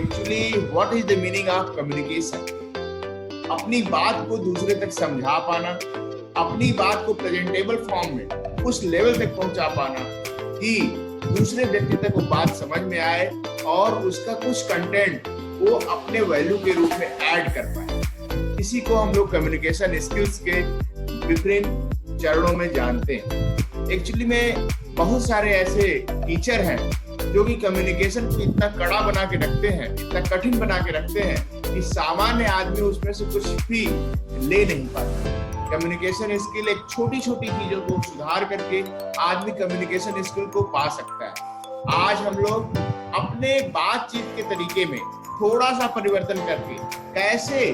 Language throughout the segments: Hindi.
Actually what is the meaning of communication? अपनी बात को दूसरे तक समझा पाना, अपनी बात को प्रेजेंटेबल फॉर्म में उस लेवल तक पहुंचा पाना कि दूसरे व्यक्ति तक वो बात समझ में आए और उसका कुछ कंटेंट वो अपने वैल्यू के रूप में ऐड कर पाए। इसी को हम लोग कम्युनिकेशन स्किल्स के विभिन्न चरणों में जानते हैं। एक्चुअली में बहुत सारे ऐसे टीचर हैं जो कि कम्युनिकेशन को इतना कड़ा बना के रखते हैं, इतना कठिन बना के रखते हैं कि सामान्य आदमी उसमें से कुछ भी ले नहीं पाता। कम्युनिकेशन स्किल एक छोटी छोटी चीजों को सुधार करके आदमी कम्युनिकेशन स्किल को पा सकता है। आज हम लोग अपने बातचीत के तरीके में थोड़ा सा परिवर्तन करके कैसे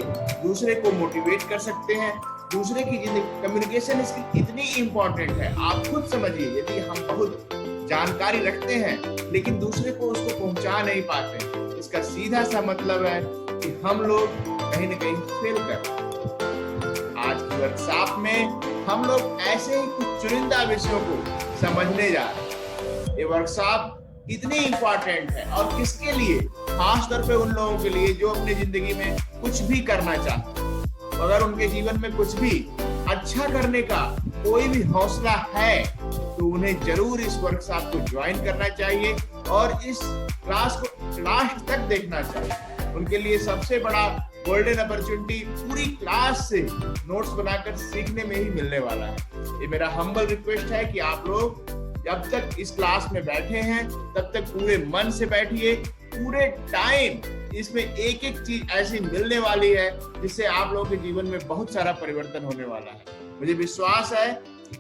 दूसरे को मोटिवेट कर सकते हैं, दूसरे की जिंदगी। कम्युनिकेशन स्किल इतनी इंपॉर्टेंट है, आप खुद समझिए। यदि हम बहुत जानकारी रखते हैं लेकिन दूसरे को उसको पहुंचा नहीं पाते, इसका सीधा सा मतलब है कि हम लोग कहीं ना कहीं फेल कर। आज की वर्कशॉप में हम लोग ऐसे ही कुछ चुनिंदा विषयों को समझने जा रहे हैं। ये वर्कशॉप इतनी इंपॉर्टेंट है और किसके लिए? खास तौर पे उन लोगों के लिए जो अपनी जिंदगी में कुछ भी करना चाहते हैं। अगर उनके जीवन में कुछ भी अच्छा करने का कोई भी हौसला है तो उन्हें जरूर इस वर्कशॉप को ज्वाइन करना चाहिए और इस क्लास को लास्ट तक देखना चाहिए। उनके लिए सबसे बड़ा गोल्डन अपॉर्चुनिटी पूरी क्लास से नोट्स बनाकर सीखने में ही मिलने वाला है। ये मेरा हम्बल रिक्वेस्ट है कि आप लोग जब तक इस क्लास में बैठे हैं तब तक पूरे मन से बैठिए। पूरे टाइम इसमें एक एक चीज ऐसी मिलने वाली है जिससे आप लोगों के जीवन में बहुत सारा परिवर्तन होने वाला है। मुझे विश्वास है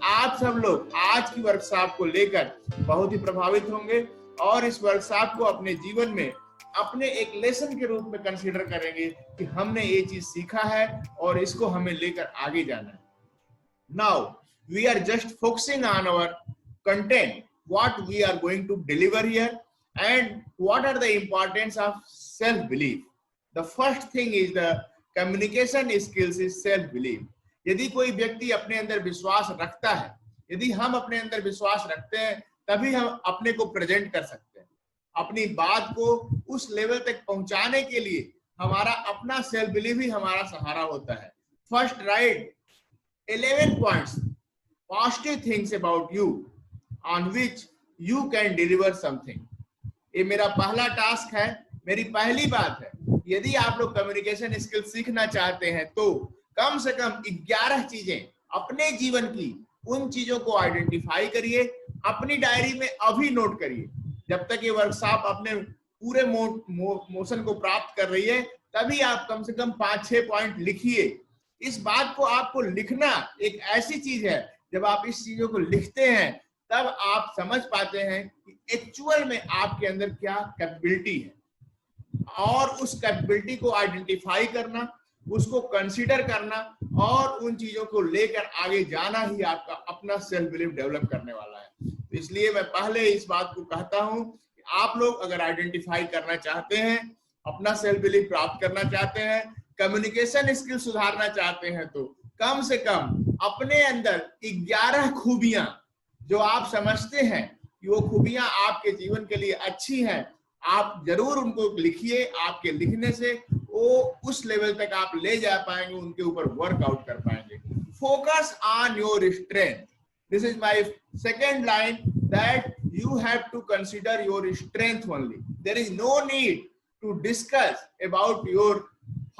आप सब लोग आज की वर्कशॉप को लेकर बहुत ही प्रभावित होंगे और इस वर्कशॉप को अपने जीवन में अपने एक लेसन के रूप में कंसीडर करेंगे कि हमने ये चीज सीखा है और इसको हमें लेकर आगे जाना है। Now we are just focusing on our content, what we are going to deliver here and what are the importance of self belief. The first thing is the communication skills is self belief. यदि कोई व्यक्ति अपने अंदर विश्वास रखता है, यदि हम अपने अंदर विश्वास रखते हैं तभी हम अपने को प्रेजेंट कर सकते हैं। अपनी बात को उस लेवल तक पहुंचाने के लिए हमारा अपना सेल्फ बिलीफ ही हमारा सहारा होता है। First right 11 points positive things about you on which you can deliver something. ये मेरा पहला टास्क है, मेरी पहली बात है। यदि आप लोग कम्युनिकेशन स्किल सीखना चाहते हैं तो कम से कम 11 चीजें अपने जीवन की उन चीजों को आइडेंटिफाई करिए, अपनी डायरी में अभी नोट करिए। जब तक ये वर्कशॉप अपने पूरे मोशन को प्राप्त कर रही है तभी आप कम से कम 5-6 पॉइंट लिखिए। इस बात को आपको लिखना एक ऐसी चीज है, जब आप इस चीजों को लिखते हैं तब आप समझ पाते हैं कि एक्चुअल में आपके अंदर क्या कैपेबिलिटी है और उस कैपेबिलिटी को आइडेंटिफाई करना, उसको कंसीडर करना और उन चीजों को लेकर आगे जाना ही आपका अपना सेल्फ बिलीफ डेवलप करने वाला है। तो इसलिए मैं पहले इस बात को कहता हूं कि आप लोग अगर आइडेंटिफाई करना चाहते हैं, अपना सेल्फ बिलीफ प्राप्त करना चाहते हैं, कम्युनिकेशन स्किल सुधारना चाहते हैं तो कम से कम अपने अंदर 11 खूबियां जो आप समझते हैं कि वो खूबियां आपके जीवन के लिए अच्छी हैं, आप जरूर उनको लिखिए। आपके लिखने से वो उस लेवल तक आप ले जा पाएंगे, उनके ऊपर वर्कआउट कर पाएंगे। Focus on your strength. This is my second line, that you have to consider your strength only. There is no need to discuss about your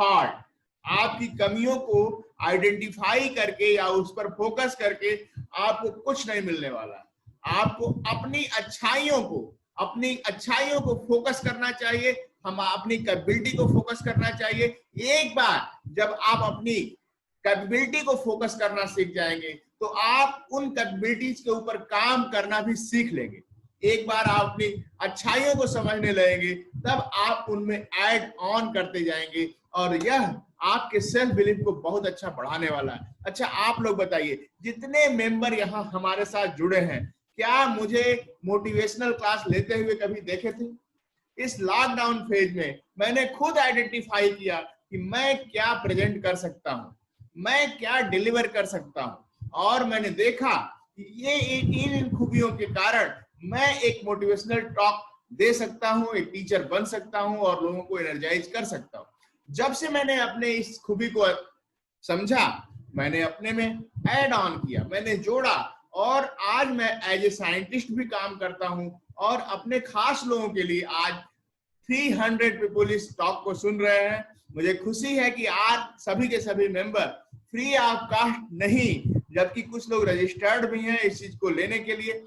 heart. आपकी कमियों को आइडेंटिफाई करके या उस पर फोकस करके आपको कुछ नहीं मिलने वाला। आपको अपनी अच्छाइयों को फोकस करना चाहिए, हम अपनी कैपेबिलिटी को फोकस करना चाहिए। एक बार जब आप अपनी कैपेबिलिटी को फोकस करना सीख जाएंगे तो आप उन कैपेबिलिटीज के ऊपर काम करना भी सीख लेंगे। एक बार आप अपनी अच्छाइयों को समझने लगेंगे तब आप उनमें ऐड ऑन करते जाएंगे और यह आपके सेल्फ बिलीफ को बहुत अच्छा बढ़ाने वाला है। अच्छा, आप लोग बताइए, जितने मेंबर यहाँ हमारे साथ जुड़े हैं, क्या मुझे मोटिवेशनल क्लास लेते हुए कभी देखे थे? इस लॉकडाउन फेज में मैंने खुद आइडेंटिफाई किया कि मैं क्या प्रेजेंट कर सकता हूँ, मैं क्या डिलीवर कर सकता हूँ, और मैंने देखा कि ये इन खूबियों के कारण मैं एक मोटिवेशनल टॉक दे सकता हूं, एक टीचर बन सकता हूं और लोगों को एनर्जाइज कर सकता हूं। जब से मैंने अपने इस खूबी को समझा, मैंने अपने में ऐड ऑन किया, मैंने जोड़ा, और आज मैं एज ए साइंटिस्ट भी काम करता हूं और अपने खास लोगों के लिए आज 300 पीपल इस टॉक को सुन रहे हैं। मुझे खुशी है कि आज सभी के सभी मेंबर फ्री ऑफ कॉस्ट नहीं, जबकि कुछ लोग रजिस्टर्ड भी हैं इस चीज को लेने के लिए।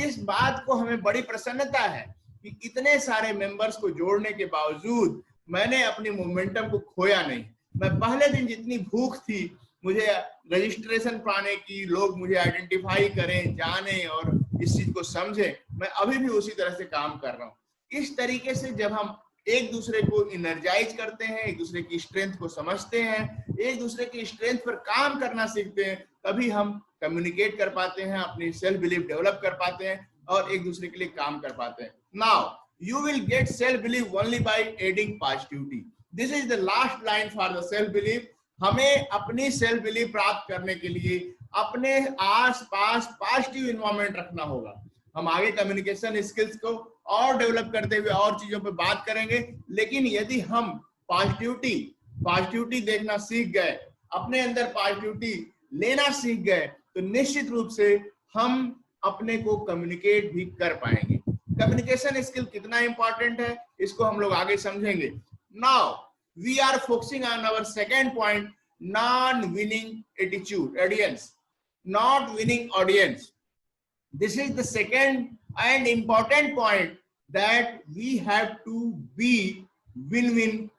इस बात को हमें बड़ी प्रसन्नता है कि इतने सारे मेंबर्स को जोड़ने के बावजूद मैंने अपनी मोमेंटम को खोया नहीं। मैं पहले दिन जितनी भूख थी मुझे रजिस्ट्रेशन पाने की, लोग मुझे आइडेंटिफाई करें, जाने और इस चीज को समझे, मैं अभी भी उसी तरह से काम कर रहा हूँ। इस तरीके से जब हम एक दूसरे को एनर्जाइज करते हैं, एक दूसरे की स्ट्रेंथ को समझते हैं, एक दूसरे की स्ट्रेंथ पर काम करना सीखते हैं, तभी हम कम्युनिकेट कर पाते हैं, अपनी सेल्फ बिलीफ डेवलप कर पाते हैं और एक दूसरे के लिए काम कर पाते हैं। Now you will get self belief only by adding positivity. This is the last line for the self belief. हमें अपनी सेल्फ बिलीफ प्राप्त करने के लिए अपने आसपास पॉजिटिव एनवायरनमेंट रखना होगा। हम आगे कम्युनिकेशन स्किल्स को और डेवलप करते हुए और चीजों पे बात करेंगे, लेकिन यदि हम पॉजिटिविटी देखना सीख गए, अपने अंदर पॉजिटिविटी लेना सीख गए, तो निश्चित रूप से हम अपने को कम्युनिकेट भी कर पाएंगे। कम्युनिकेशन स्किल कितना इंपॉर्टेंट है इसको हम लोग आगे समझेंगे। Now we are focusing on our second point, non-winning attitude, audience, not winning audience. This is the second and important point, that we have to be win-win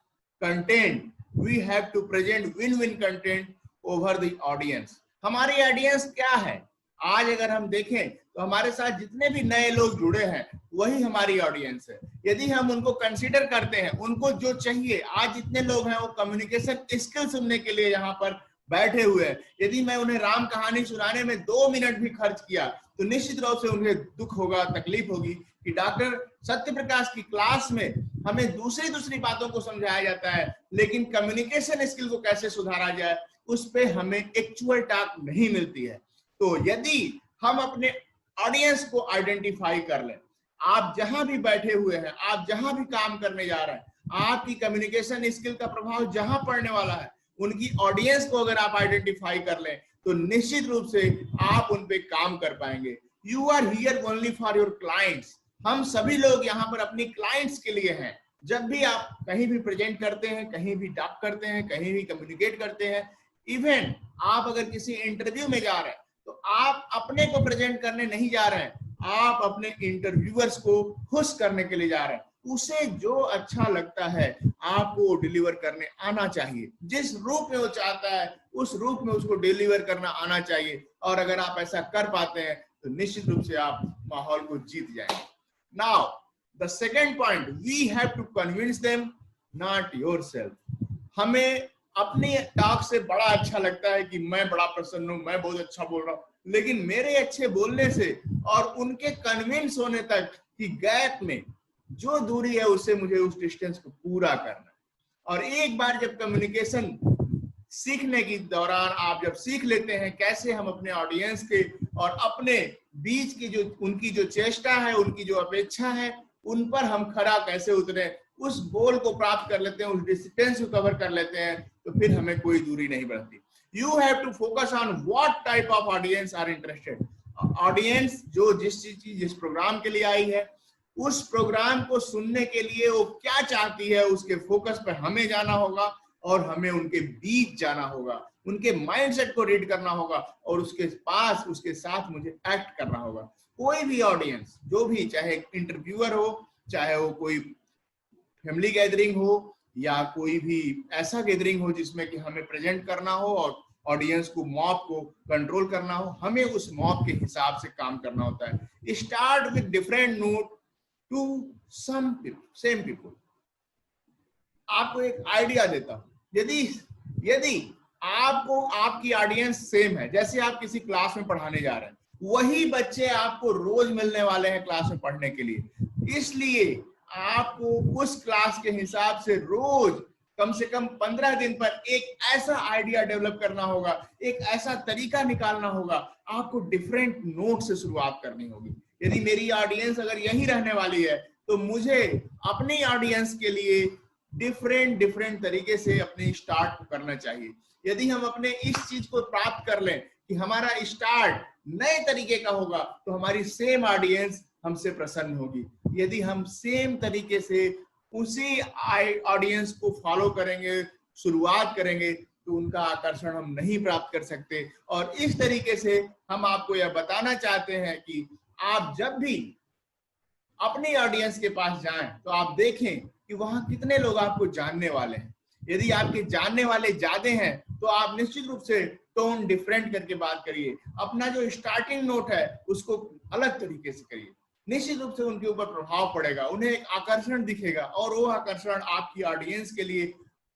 content. We have to present win-win content over the audience. हमारी ऑडियंस क्या है? आज अगर हम देखें तो हमारे साथ जितने भी नए लोग जुड़े हैं वही हमारी ऑडियंस है। यदि हम उनको कंसीडर करते हैं, उनको जो चाहिए, आज जितने लोग हैं वो कम्युनिकेशन स्किल सुनने के लिए यहाँ पर बैठे हुए हैं। यदि मैं उन्हें राम कहानी सुनाने में 2 मिनट भी खर्च किया तो निश्चित रूप से उन्हें दुख होगा, तकलीफ होगी कि डॉक्टर सत्य प्रकाश की क्लास में हमें दूसरी बातों को समझाया जाता है, लेकिन कम्युनिकेशन स्किल को कैसे सुधारा जाए उस पर हमें एक्चुअल टॉक नहीं मिलती है। तो यदि हम अपने ऑडियंस को आइडेंटिफाई कर लें, आप जहां भी बैठे हुए हैं, आप जहां भी काम करने जा रहे हैं, आपकी कम्युनिकेशन स्किल का प्रभाव जहां पड़ने वाला है, उनकी ऑडियंस को अगर आप आइडेंटिफाई कर लें तो निश्चित रूप से आप उन पे काम कर पाएंगे। You are here only for your clients. हम सभी लोग यहाँ पर अपनी क्लाइंट्स के लिए हैं। जब भी आप कहीं भी प्रेजेंट करते हैं, कहीं भी टॉक करते हैं, कहीं भी कम्युनिकेट करते हैं, इवन आप अगर किसी इंटरव्यू में जा रहे हैं तो आप अपने को प्रेजेंट करने नहीं जा रहे हैं, आप अपने इंटरव्यूअर्स को खुश करने के लिए जा रहे हैं। उसे जो अच्छा लगता है आपको डिलीवर करने आना चाहिए। जिस रूप में वो चाहता है उस रूप में उसको डिलीवर करना आना चाहिए, और अगर आप ऐसा कर पाते हैं तो निश्चित रूप से आप माहौल को जीत जाएंगे। Now the second point, we have to convince them, not yourself. हमें अपनी टॉक से बड़ा अच्छा लगता है कि मैं बड़ा प्रसन्न हूं, मैं बहुत अच्छा बोल रहा हूं, लेकिन मेरे अच्छे बोलने से और उनके कन्विंस होने तक की गैप में जो दूरी है उससे मुझे उस डिस्टेंस को पूरा करना है। और एक बार जब कम्युनिकेशन सीखने की दौरान आप जब सीख लेते हैं कैसे हम अपने ऑडियंस के और अपने बीच की जो उनकी जो चेष्टा है, उनकी जो अपेक्षा है, उन पर हम खरा कैसे उतरे, उस गोल को प्राप्त कर लेते हैं, उस डिस्टेंस को कवर कर लेते हैं, तो फिर हमें कोई दूरी नहीं बढ़ती। You have to focus on what type of audience are interested. Audience जो जिस प्रोग्राम के लिए आई है, उस प्रोग्राम को सुनने के लिए वो क्या चाहती है, उसके फोकस पर हमें जाना होगा और हमें उनके बीच जाना होगा, उनके माइंडसेट को रीड करना होगा और उसके साथ मुझे एक्ट करना होगा। कोई भी ऑडियंस जो भी, चाहे इंटरव्यूअर हो, चाहे वो कोई फैमिली गैदरिंग हो या कोई भी ऐसा गैदरिंग हो जिसमें कि हमें प्रेजेंट करना हो और ऑडियंस को, मॉब को कंट्रोल करना हो, हमें उस मॉब के हिसाब से काम करना होता है। Start with different note to some same people. आपको एक आइडिया देता हूं, यदि आपको आपकी ऑडियंस सेम है, जैसे आप किसी क्लास में पढ़ाने जा रहे हैं, वही बच्चे आपको रोज मिलने वाले हैं क्लास में पढ़ने के लिए, इसलिए आपको उस क्लास के हिसाब से रोज कम से कम 15 दिन पर एक ऐसा आइडिया डेवलप करना होगा, एक ऐसा तरीका निकालना होगा। आपको डिफरेंट नोट से शुरुआत करनी होगी। यदि मेरी ऑडियंस अगर यही रहने वाली है तो मुझे अपनी ऑडियंस के लिए डिफरेंट तरीके से अपनी स्टार्ट करना चाहिए। यदि हम अपने इस चीज को प्राप्त कर लें कि हमारा स्टार्ट नए तरीके का होगा, तो हमारी सेम ऑडियंस हमसे प्रसन्न होगी। यदि हम सेम तरीके से उसी ऑडियंस को फॉलो करेंगे, शुरुआत करेंगे, तो उनका आकर्षण हम नहीं प्राप्त कर सकते। और इस तरीके से हम आपको यह बताना चाहते हैं कि आप जब भी अपनी ऑडियंस के पास जाएं तो आप देखें कि वहां कितने लोग आपको जानने वाले हैं। यदि आपके जानने वाले ज्यादा हैं तो आप निश्चित रूप से टोन डिफरेंट करके बात करिए। अपना जो स्टार्टिंग नोट है उसको अलग तरीके से करिए। निश्चित रूप से उनके ऊपर प्रभाव पड़ेगा, उन्हें एक आकर्षण दिखेगा और वो आकर्षण आपकी ऑडियंस के लिए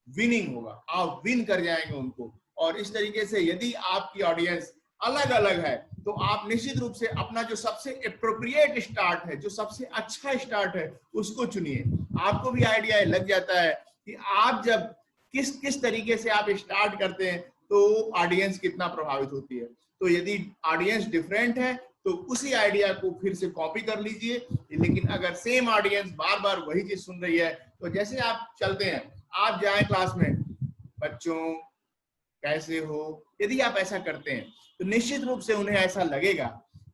विनिंग होगा। आप विन कर जाएंगे उनको। और इस तरीके से यदि आपकी ऑडियंस अलग अलग है तो आप निश्चित रूप से अपना जो सबसे एप्रोप्रिएट स्टार्ट है, जो सबसे अच्छा स्टार्ट है, उसको चुनिए। आपको भी आइडिया लग जाता है कि आप जब किस तरीके से आप स्टार्ट करते हैं तो ऑडियंस कितना प्रभावित होती है। तो यदि ऑडियंस डिफरेंट है तो उसी आइडिया को फिर से कॉपी कर लीजिए। लेकिन अगर सेम ऑडियंस बार बार वही चीज सुन रही है, तो जैसे आप चलते हैं, आप जाएं क्लास में, बच्चों कैसे हो, यदि आप ऐसा करते हैं तो निश्चित रूप से उन्हें ऐसा लगेगा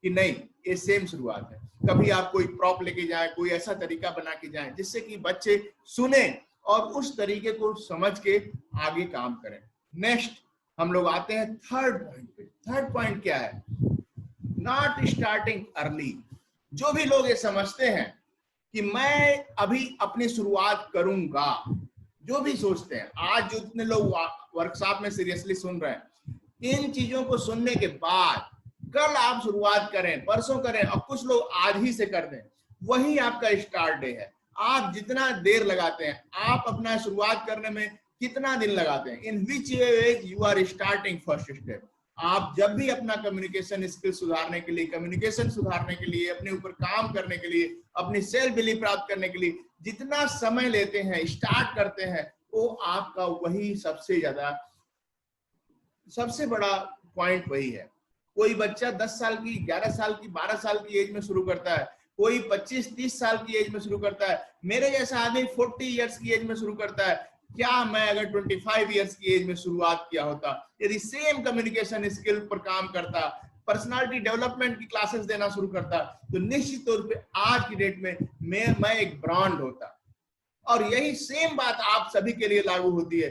कि नहीं, ये सेम शुरुआत है। कभी आप कोई प्रॉप लेके जाएं, कोई ऐसा तरीका बना के जाएं जिससे कि बच्चे सुने और उस तरीके को समझ के आगे काम करें। नेक्स्ट हम लोग आते हैं थर्ड पॉइंट पे। थर्ड पॉइंट क्या है? Not starting early. जो भी लोग ये समझते हैं कि मैं अभी अपनी शुरुआत करूंगा, जो भी सोचते हैं, आज जो जितने लोग वर्कशॉप में सीरियसली सुन रहे हैं, इन चीजों को सुनने के बाद कल आप शुरुआत करें, परसों करें, और कुछ लोग आज ही से कर दें, वही आपका स्टार्ट डे है। आप जितना देर लगाते हैं, आप अपना शुरुआत करने में कितना दिन लगाते हैं, in which as you are starting first step. आप जब भी अपना कम्युनिकेशन स्किल सुधारने के लिए, कम्युनिकेशन सुधारने के लिए, अपने ऊपर काम करने के लिए, अपनी सेल्फ बिलीफ प्राप्त करने के लिए जितना समय लेते हैं, स्टार्ट करते हैं, वो आपका वही सबसे बड़ा पॉइंट वही है। कोई बच्चा 10 साल की, 11 साल की, 12 साल की एज में शुरू करता है, कोई 25-30 साल की एज में शुरू करता है, मेरे जैसा आदमी 40 इयर्स की एज में शुरू करता है। क्या मैं अगर 25 इयर्स की एज में शुरुआत किया होता, यदि सेम कम्युनिकेशन स्किल पर काम करता, पर्सनालिटी डेवलपमेंट की क्लासेस देना शुरू करता, तो निश्चित तौर पे आज की डेट में मैं एक ब्रांड होता। और यही सेम बात आप सभी के लिए लागू होती है।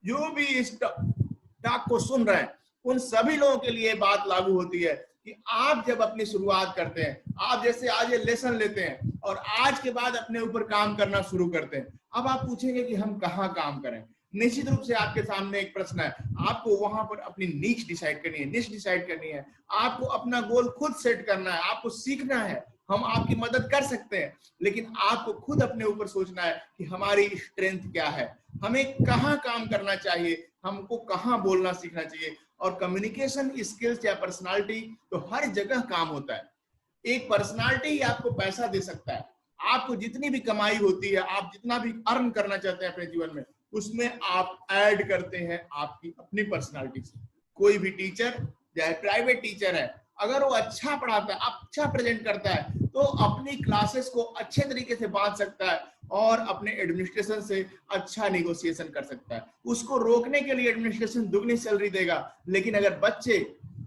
जो भी इस टॉक को सुन रहे हैं, उन सभी लोगों के लिए बात लागू होती है कि आप जब अपनी शुरुआत करते हैं, आप जैसे आज ये लेसन लेते हैं और आज के बाद अपने ऊपर काम करना शुरू करते हैं, अब आप पूछेंगे कि हम कहाँ काम करें। निश्चित रूप से आपके सामने एक प्रश्न है, आपको वहां पर अपनी नीच डिसाइड करनी है, निश डिसाइड करनी है। आपको अपना गोल खुद सेट करना है, आपको सीखना है। हम आपकी मदद कर सकते हैं, लेकिन आपको खुद अपने ऊपर सोचना है कि हमारी स्ट्रेंथ क्या है, हमें कहाँ काम करना चाहिए, हमको कहाँ बोलना सीखना चाहिए। और कम्युनिकेशन स्किल्स या पर्सनालिटी तो हर जगह काम होता है। एक पर्सनालिटी ही आपको पैसा दे सकता है। आपको जितनी भी कमाई होती है, आप जितना भी अर्न करना चाहते हैं अपने जीवन में, उसमें आप ऐड करते हैं आपकी अपनी पर्सनालिटी से। कोई भी टीचर, चाहे प्राइवेट टीचर है, अगर वो अच्छा पढ़ाता है, अच्छा प्रेजेंट करता है, तो अपनी क्लासेस को अच्छे तरीके से बांट सकता है और अपने एडमिनिस्ट्रेशन से अच्छा नेगोशिएशन कर सकता है। उसको रोकने के लिए एडमिनिस्ट्रेशन दुगनी सैलरी देगा, लेकिन अगर बच्चे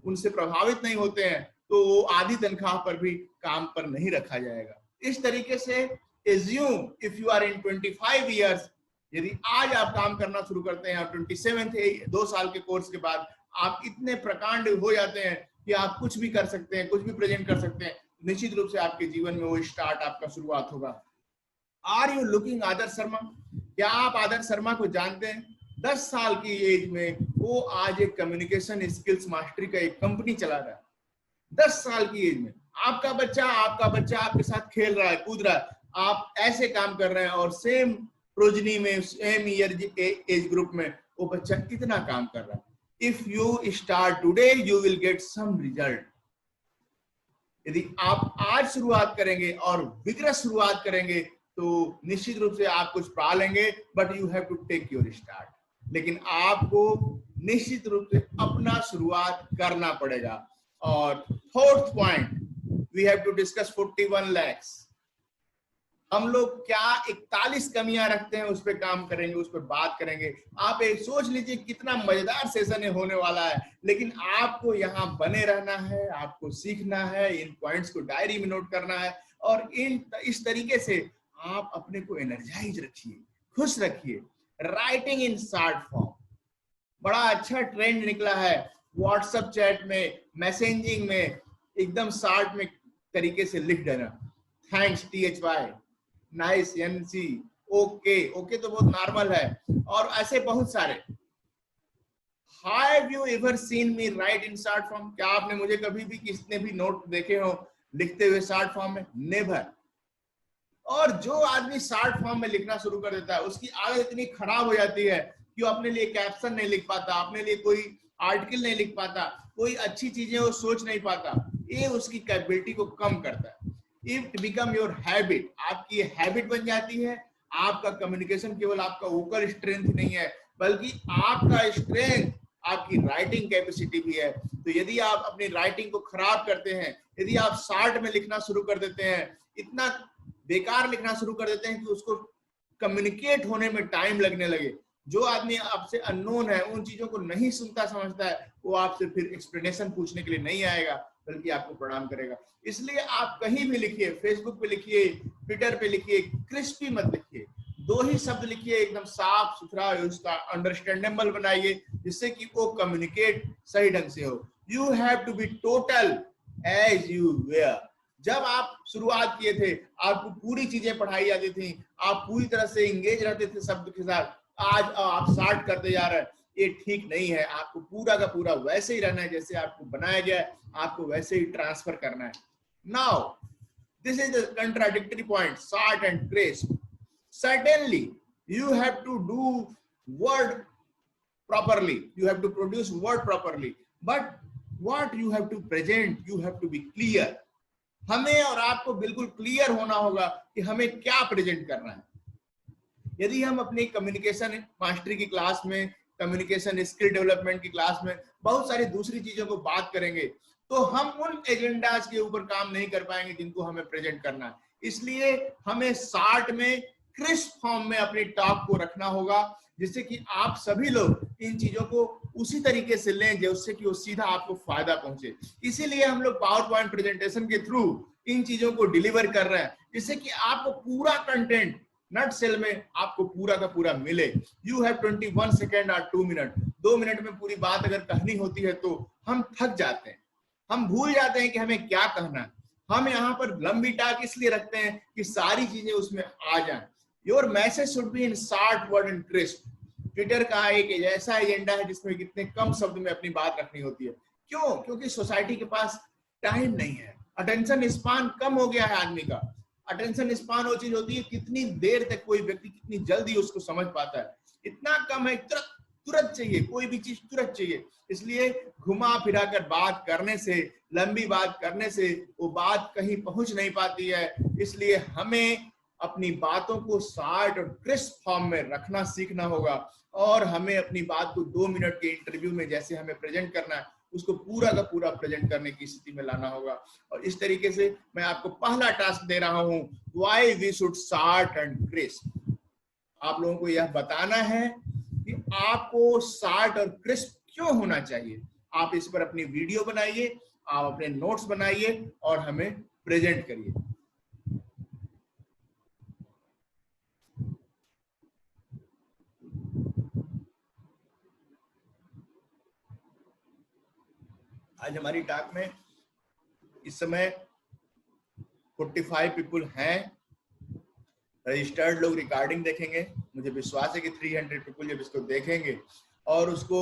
उनसे प्रभावित नहीं होते हैं तो आधी तनख्वाह पर भी काम पर नहीं रखा जाएगा। इस तरीके से assume if you are in 25 years, यदि आज आप काम करना शुरू करते हैं और 27 2 साल के कोर्स के बाद आप इतने प्रकांड हो जाते हैं कि आप कुछ भी कर सकते हैं, कुछ भी प्रेजेंट कर सकते हैं, निश्चित रूप से आपके जीवन में वो स्टार्ट आपका शुरुआत होगा। आर यू लुकिंग आदर्श शर्मा? क्या आप आदर्श शर्मा को जानते हैं? 10 साल की एज में वो आज एक कम्युनिकेशन स्किल्स मास्टरी का एक कंपनी चला रहा है। 10 साल की एज में आपका बच्चा आपके साथ खेल रहा है, कूद रहा है, आप ऐसे काम कर रहे हैं और सेम प्रोजनी में, सेम ईयर एज ग्रुप में वो बच्चा कितना काम कर रहा है। If you start today, you will get some result. यदि आप आज शुरुआत करेंगे और विग्रस शुरुआत करेंगे तो निश्चित रूप से आप कुछ पा लेंगे, but you have to take your start. लेकिन आपको निश्चित रूप से अपना शुरुआत करना पड़ेगा। और fourth point, we have to discuss 41 lakhs। हम लोग क्या 41 कमियां रखते हैं, उस पर काम करेंगे, उस पर बात करेंगे। आप एक सोच लीजिए कितना मजेदार सेशन होने वाला है। लेकिन आपको यहाँ बने रहना है, आपको सीखना है, इन पॉइंट्स को डायरी में नोट करना है, और इस तरीके से आप अपने को एनर्जाइज रखिए, खुश रखिए। राइटिंग इन शॉर्ट फॉर्म बड़ा अच्छा ट्रेंड निकला है। व्हाट्सएप चैट में, मैसेजिंग में एकदम शॉर्ट में तरीके से लिख देना, thanks THY, nice NC, okay, okay तो बहुत नॉर्मल है, और ऐसे बहुत सारे। Have you ever seen me right in short form? क्या आपने मुझे कभी भी किसने भी नोट देखे हो लिखते हुए शॉर्ट फॉर्म में? नेवर। और जो आदमी शॉर्ट फॉर्म में लिखना शुरू कर देता है, उसकी आदत इतनी खराब हो जाती है कि वो अपने लिए कैप्शन नहीं लिख पाता, अपने लिए कोई आर्टिकल नहीं लिख पाता, कोई अच्छी चीजें वो सोच नहीं पाता। ये उसकी कैपेबिलिटी को कम करता है। इट बिकम योर हैबिट, आपकी हैबिट बन जाती है। आपका कम्युनिकेशन केवल आपका वोकल स्ट्रेंथ नहीं है, बल्कि आपका स्ट्रेंथ आपकी राइटिंग कैपेसिटी भी है। तो यदि आप अपनी राइटिंग को खराब करते हैं, यदि आप शॉर्ट में लिखना शुरू कर देते हैं, इतना बेकार लिखना शुरू कर देते हैं कि उसको कम्युनिकेट होने में टाइम लगने लगे, जो आदमी आपसे अननोन है, उन चीजों को नहीं सुनता समझता है, वो आपसे फिर एक्सप्लेनेशन पूछने के लिए नहीं आएगा, बल्कि आपको प्रणाम करेगा। इसलिए आप कहीं भी लिखिए, फेसबुक पे लिखिए, ट्विटर पे लिखिए, क्रिस्पी मत लिखिए, 2 ही शब्द लिखिए, एकदम साफ सुथरा, उसका अंडरस्टैंडेबल बनाइए, जिससे कि वो कम्युनिकेट सही ढंग से हो। You have to be total as you where. जब आप शुरुआत किए थे, आपको पूरी चीजें पढ़ाई जाती थी, आप पूरी तरह से इंगेज रहते थे शब्द के साथ। आज आप शॉर्ट करते जा रहे हैं, ये ठीक नहीं है। आपको पूरा का पूरा वैसे ही रहना है जैसे आपको बनाया गया है, आपको वैसे ही ट्रांसफर करना है। Now this is the contradictory point, short and crisp. Certainly, you have to do word properly. You have to produce word properly. But what you have to present, you have to be clear. हमें और आपको बिल्कुल क्लियर होना होगा कि हमें क्या प्रेजेंट करना है। यदि हम अपनी कम्युनिकेशन मास्टरी की क्लास में, कम्युनिकेशन स्किल डेवलपमेंट की क्लास में बहुत सारी दूसरी चीजों को बात करेंगे, तो हम उन एजेंडाज के ऊपर काम नहीं कर पाएंगे जिनको हमें प्रेजेंट करना है। इसलिए हमें शॉर्ट में, क्रिस्प फॉर्म में अपनी टॉक को रखना होगा, जिससे कि आप सभी लोग इन चीजों को उसी तरीके से लें जिससे कि वो सीधा आपको फायदा पहुंचे। इसीलिए हम लोग पावर पॉइंट प्रेजेंटेशन के थ्रू इन चीजों को डिलीवर कर रहे हैं, जिससे कि आपको पूरा कंटेंट नट सेल में आपको पूरा का पूरा मिले। यू हैव 21 सेकेंड और 2 मिनट। 2 मिनट में पूरी बात अगर कहनी होती है तो हम थक जाते हैं, हम भूल जाते हैं कि हमें क्या कहना है। हम यहाँ पर लंबी टाक इसलिए रखते हैं कि सारी चीजें उसमें आ जाएं। Your message should be in short word and crisp. Twitter का एक ऐसा एजेंडा है जिसमें कितने कम शब्द में अपनी बात रखनी होती है। क्यों? क्योंकि सोसाइटी के पास टाइम नहीं है, अटेंशन स्पान कम हो गया है आदमी का। अटेंशन स्पान वो चीज होती है कितनी देर तक कोई व्यक्ति कितनी जल्दी उसको समझ पाता है, इतना कम है। तुरंत चाहिए, कोई भी चीज तुरंत चाहिए। इसलिए घुमा फिरा कर बात करने से, लंबी बात करने से वो बात कहीं पहुंच नहीं पाती है। इसलिए हमें अपनी बातों को शॉर्ट और क्रिस्प फॉर्म में रखना सीखना होगा, और हमें अपनी बात को 2 मिनट के इंटरव्यू में जैसे हमें प्रेजेंट करना है, उसको पूरा का पूरा प्रेजेंट करने की स्थिति में लाना होगा। और इस तरीके से मैं आपको पहला टास्क दे रहा हूं, why we should short and crisp. आप लोगों को यह बताना है कि आपको शॉर्ट और क्रिस्प क्यों होना चाहिए। आप इस पर अपनी वीडियो बनाइए, आप अपने नोट्स बनाइए और हमें प्रेजेंट करिए। आज हमारी टॉक में इस समय 45 पीपल हैं। रजिस्टर्ड लोग रिकॉर्डिंग देखेंगे। मुझे विश्वास है कि 300 पीपल जब इसको देखेंगे और उसको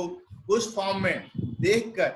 उस फॉर्म में देखकर,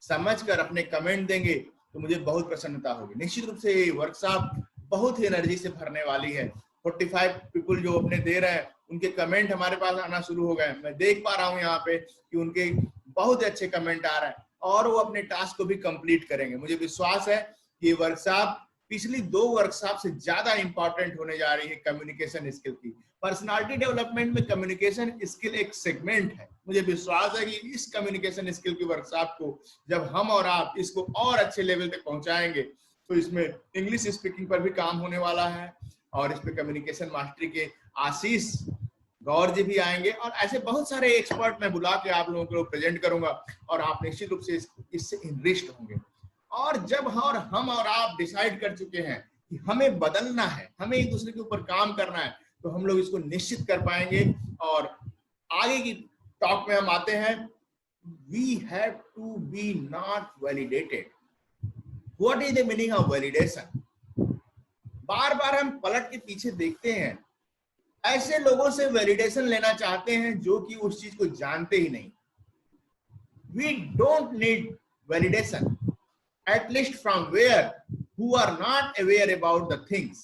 समझकर अपने कमेंट देंगे, तो मुझे बहुत प्रसन्नता होगी। निश्चित रूप से ये वर्कशॉप बहुत ही एनर्जी से भरने वाली है। 45 पीपल जो अपने दे रहे हैं, उनके कमेंट हमारे पास आना शुरू हो गए। मैं देख पा रहा हूँ यहाँ पे कि उनके बहुत अच्छे कमेंट आ रहे हैं और वो अपने टास्क को भी कंप्लीट करेंगे। मुझे विश्वास है कि ये वर्कशॉप पिछली 2 वर्कशॉप से ज्यादा इंपॉर्टेंट होने जा रही है कम्युनिकेशन स्किल की। पर्सनालिटी डेवलपमेंट में कम्युनिकेशन स्किल एक सेगमेंट है। मुझे विश्वास है कि इस कम्युनिकेशन स्किल की वर्कशॉप को जब हम और आप इसको और अच्छे लेवल तक पहुंचाएंगे, तो इसमें इंग्लिश स्पीकिंग पर भी काम होने वाला है, और इस पे कम्युनिकेशन मास्टरी के आशीष गौर जी भी आएंगे और ऐसे बहुत सारे एक्सपर्ट मैं बुला के आप लोगों को प्रेजेंट करूंगा और आप निश्चित रूप से इससे इनरिच्ड होंगे। और जब हम और आप डिसाइड कर चुके हैं कि हमें बदलना है, हमें एक दूसरे के ऊपर काम करना है, तो हम लोग इसको निश्चित कर पाएंगे। और आगे की टॉक में हम आते हैं, we have to be not validated. What is the meaning of validation? बार बार हम पलट के पीछे देखते हैं, ऐसे लोगों से वैलिडेशन लेना चाहते हैं जो कि उस चीज को जानते ही नहीं। We don't need validation, at least from where who are not aware about the things.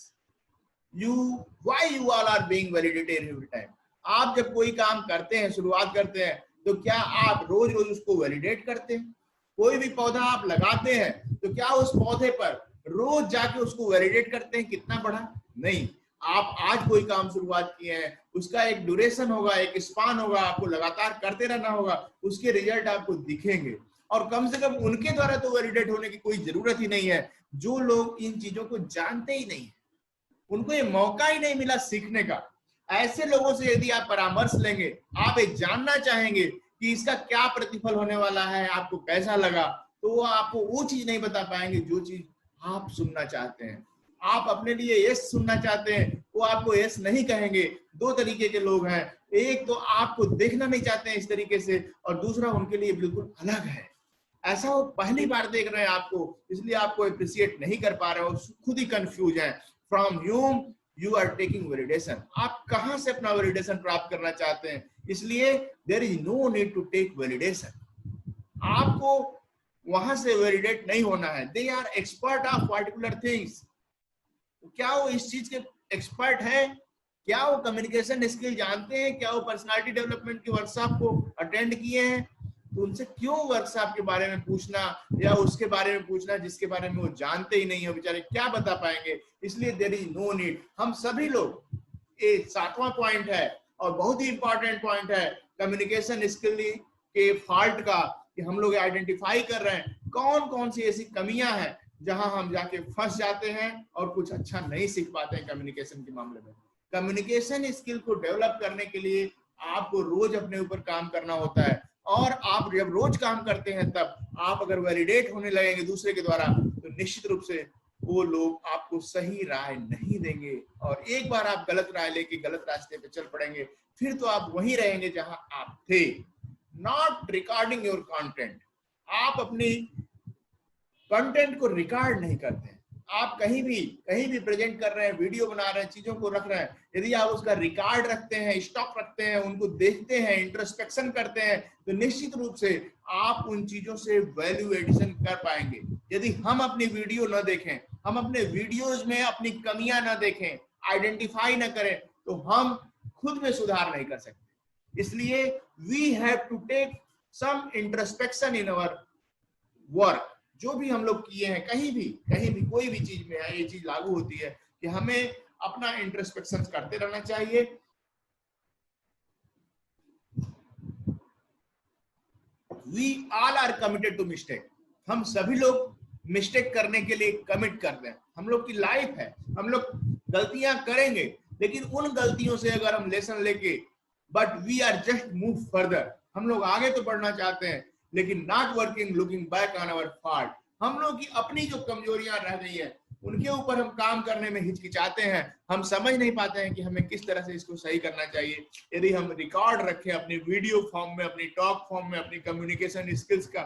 Why you all are being validated every time? आप जब कोई काम करते हैं, शुरुआत करते हैं, तो क्या आप रोज रोज उसको वैलिडेट करते हैं? कोई भी पौधा आप लगाते हैं तो क्या उस पौधे पर रोज जाके उसको वैलिडेट करते हैं कितना बढ़ा? नहीं। आप आज कोई काम शुरुआत किए हैं, उसका एक ड्यूरेशन होगा, एक स्पान होगा, आपको लगातार करते रहना होगा, उसके रिजल्ट आपको दिखेंगे। और कम से कम उनके द्वारा तो वैलिडेट होने की कोई जरूरत ही नहीं है जो लोग इन चीजों को जानते ही नहीं है, उनको ये मौका ही नहीं मिला सीखने का। ऐसे लोगों से यदि आप परामर्श लेंगे, आप ये जानना चाहेंगे कि इसका क्या प्रतिफल होने वाला है, आपको कैसा लगा, तो वो आपको वो चीज नहीं बता पाएंगे जो चीज आप सुनना चाहते हैं। आप अपने लिए यस सुनना चाहते हैं, वो आपको यस नहीं कहेंगे। दो तरीके के लोग हैं, एक तो आपको देखना नहीं चाहते हैं इस तरीके से, और दूसरा उनके लिए बिल्कुल अलग है। ऐसा वो पहली बार देख रहे हैं आपको, इसलिए आपको अप्रिशिएट नहीं कर पा रहे हो, खुद ही कंफ्यूज है। From whom you are taking validation, आप कहां से अपना वैलिडेशन प्राप्त करना चाहते हैं? इसलिए there is no need to take validation. आपको वहां से वैलिडेट नहीं होना है। They are expert of particular things. क्या वो इस चीज के एक्सपर्ट है? क्या वो कम्युनिकेशन स्किल जानते हैं? क्या वो पर्सनालिटी डेवलपमेंट के वर्कशॉप को अटेंड किए हैं? तो उनसे क्यों वर्कशॉप के बारे में पूछना या उसके बारे में पूछना जिसके बारे में वो जानते ही नहीं है? बेचारे क्या बता पाएंगे? इसलिए देयर इज नो नीड। हम सभी लोग, ये 7वां पॉइंट है और बहुत ही इंपॉर्टेंट पॉइंट है कम्युनिकेशन स्किल के फॉल्ट का, कि हम लोग आइडेंटिफाई कर रहे हैं कौन कौन सी ऐसी कमियां हैं जहां हम जाके फंस जाते हैं और कुछ अच्छा नहीं सीख पाते हैं कम्युनिकेशन के मामले में। कम्युनिकेशन स्किल को डेवलप करने के लिए आपको रोज अपने ऊपर काम करना होता है, और आप जब रोज काम करते हैं तब आप अगर वैलिडेट होने लगेंगे दूसरे के द्वारा, तो निश्चित रूप से वो लोग आपको सही राय नहीं देंगे, और एक बार आप गलत राय लेके गलत रास्ते पे चल पड़ेंगे, फिर तो आप वहीं रहेंगे जहां आप थे। नॉट रिकॉर्डिंग योर कंटेंट, आप अपनी कंटेंट को रिकॉर्ड नहीं करते हैं। आप कहीं भी प्रेजेंट कर रहे हैं, वीडियो बना रहे हैं, चीजों को रख रहे हैं, यदि आप उसका रिकॉर्ड रखते हैं, स्टॉक रखते हैं, उनको देखते हैं, इंट्रोस्पेक्शन करते हैं, तो निश्चित रूप से आप उन चीजों से वैल्यू एडिशन कर पाएंगे। यदि हम अपनी वीडियो न देखें, हम अपने वीडियोज में अपनी कमियां न देखें, आइडेंटिफाई न करें, तो हम खुद में सुधार नहीं कर सकते। इसलिए we have to take some introspection in our work. जो भी हम लोग किए हैं, कहीं भी कोई भी चीज में है, ये चीज लागू होती है कि हमें अपना इंट्रोस्पेक्शन करते रहना चाहिए। We all are committed to mistake। हम सभी लोग मिस्टेक करने के लिए कमिट करते हैं। हम लोग की लाइफ है, हम लोग गलतियां करेंगे, लेकिन उन गलतियों से अगर हम लेसन लेके, but we are just move further, हम लोग आगे तो बढ़ना चाहते हैं, लेकिन not working looking back on our fault. हम लोग की अपनी जो कमजोरियां रह गई है उनके ऊपर हम काम करने में हिचकिचाते हैं, हम समझ नहीं पाते हैं कि हमें किस तरह से इसको सही करना चाहिए। यदि हम रिकॉर्ड रखें अपनी वीडियो फॉर्म में, अपनी टॉक फॉर्म में, अपनी कम्युनिकेशन स्किल्स का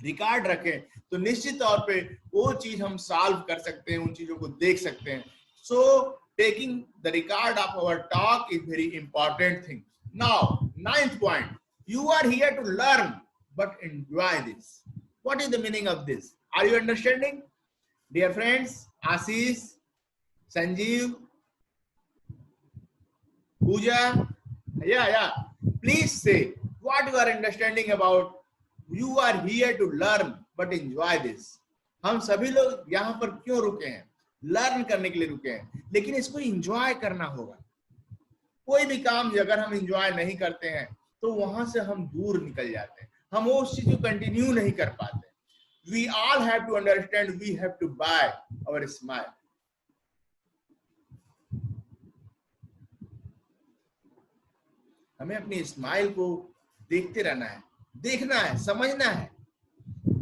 रिकॉर्ड रखें, तो निश्चित तौर पे वो चीज हम सॉल्व कर सकते हैं, उन चीजों को देख सकते हैं। So taking the record of our talk is very important thing. Now 9th point, you are here to learn but enjoy this. What is the meaning of this? Are you understanding? Dear friends, Ashish, Sanjeev, Pooja, yeah, please say what you are understanding about you are here to learn but enjoy this. हम सभी लोग यहाँ पर क्यों रुके हैं? लर्न करने के लिए रुके हैं, लेकिन इसको एंजॉय करना होगा। कोई भी काम अगर हम एंजॉय नहीं करते हैं तो वहां से हम दूर निकल जाते हैं, हम वो उस चीज को कंटिन्यू नहीं कर पाते। We all have to understand, we have to buy our smile. हमें अपनी स्माइल को देखते रहना है, देखना है, समझना है।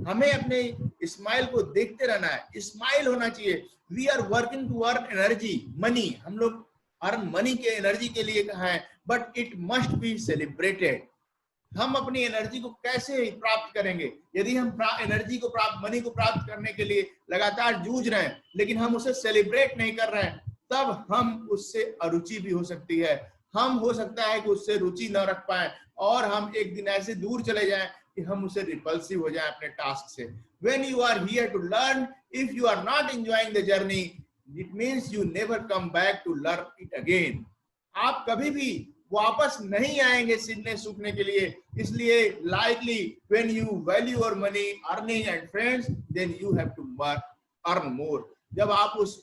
हमें अपने स्माइल को देखते रहना है, स्माइल होना चाहिए। We are working to earn energy, money. हम लोग अर्न मनी के एनर्जी के लिए कहा है, but it must be celebrated. हम अपनी एनर्जी को कैसे प्राप्त करेंगे? यदि हम एनर्जी को प्राप्त, मनी को प्राप्त करने के लिए लगातार जूझ रहे हैं, लेकिन हम उसे सेलिब्रेट नहीं कर रहे हैं, तब हम उससे अरुचि भी हो सकती है। हम हो सकता है कि उससे रुचि न रख पाए और हम एक दिन ऐसे दूर चले जाएं कि हम उसे रिपल्सिव हो जाए अपने टास्क से। When you are here to learn, if you are not enjoying the journey, it means you never come back to learn it again. आप कभी भी वापस नहीं आएंगे सीखने सूखने के लिए। इसलिए likely when you value your money, earning and friends, then you have to earn more. जब आप उस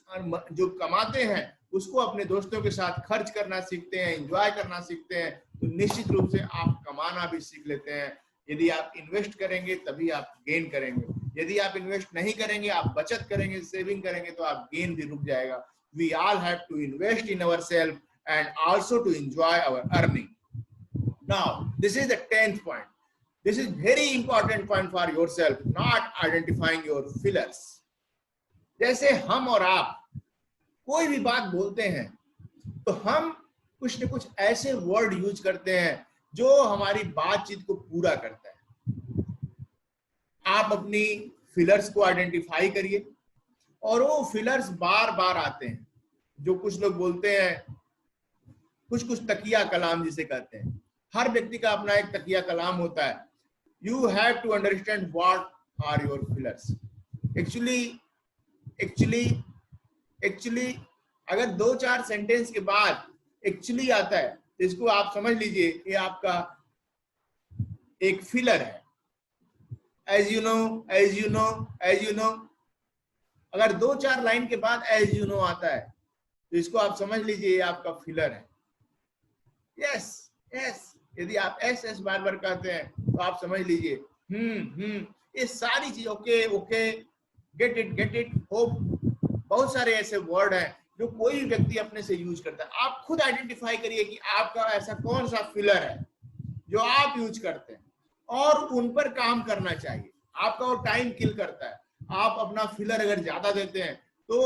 जो कमाते हैं उसको अपने दोस्तों के साथ खर्च करना सीखते हैं, एंजॉय करना सीखते हैं, तो निश्चित रूप से आप कमाना भी सीख लेते हैं। यदि आप इन्वेस्ट करेंगे तभी आप गेन करेंगे। यदि आप इन्वेस्ट नहीं करेंगे, आप बचत करेंगे, सेविंग करेंगे, तो आप गेन भी रुक जाएगा। We all have to invest in ourselves and also to enjoy our earning. Now, this is the 10th point. This is very important point for yourself, not identifying your fillers. जैसे हम और आप कोई भी बात बोलते हैं तो हम कुछ न कुछ ऐसे वर्ड यूज करते हैं जो हमारी बातचीत को पूरा करता है। आप अपनी फिलर्स को आइडेंटिफाई करिए और वो फिलर्स बार बार आते हैं। जो कुछ लोग बोलते हैं, कुछ तकिया कलाम जिसे कहते हैं, हर व्यक्ति का अपना एक तकिया कलाम होता है। You have to understand what are your fillers. Actually अगर 2-4 सेंटेंस के बाद एक्चुअली आता है तो इसको आप समझ लीजिए ये आपका एक फिलर है। एज यू नो, अगर 2-4 लाइन के बाद एज यू नो आता है तो इसको आप समझ लीजिए ये आपका फिलर है। यस, यदि आप एस बार बार कहते हैं तो आप समझ लीजिए ये सारी चीज ओके, गेट इट, होप, बहुत सारे ऐसे वर्ड हैं जो कोई भी व्यक्ति अपने से यूज करता है। आप खुद आइडेंटिफाई करिए कि आपका ऐसा कौन सा फिलर है जो आप यूज करते हैं और उन पर काम करना चाहिए। आपका वो टाइम किल करता है। आप अपना फिलर अगर ज्यादा देते हैं तो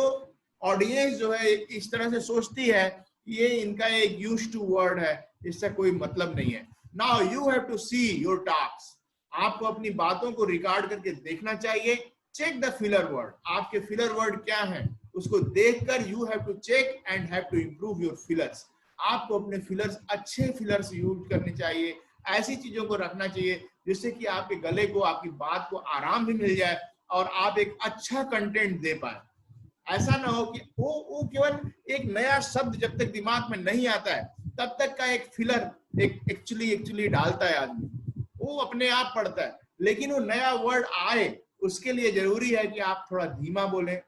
ऑडियंस जो है इस तरह से सोचती है कि ये इनका एक यूज्ड टू वर्ड है, इससे कोई मतलब नहीं है। Now you have to see your talks. आपको अपनी बातों को रिकॉर्ड करके देखना चाहिए। Check the filler word. आपके फिलर वर्ड क्या हैं उसको देखकर you have to check and have to improve your fillers. आपको अपने फिलर्स, अच्छे फिलर्स यूज करने चाहिए। ऐसी चीजों को रखना चाहिए जिससे कि आपके गले को, आपकी बात को आराम भी मिल जाए और आप एक अच्छा कंटेंट दे पाए। ऐसा ना हो कि वो केवल एक नया शब्द जब तक दिमाग में नहीं आता है तब तक का एक फिलर एक एक्चुअली डालता है आदमी, वो अपने आप पढ़ता है। लेकिन वो नया वर्ड आए उसके लिए जरूरी है कि आप थोड़ा धीमा बोलें,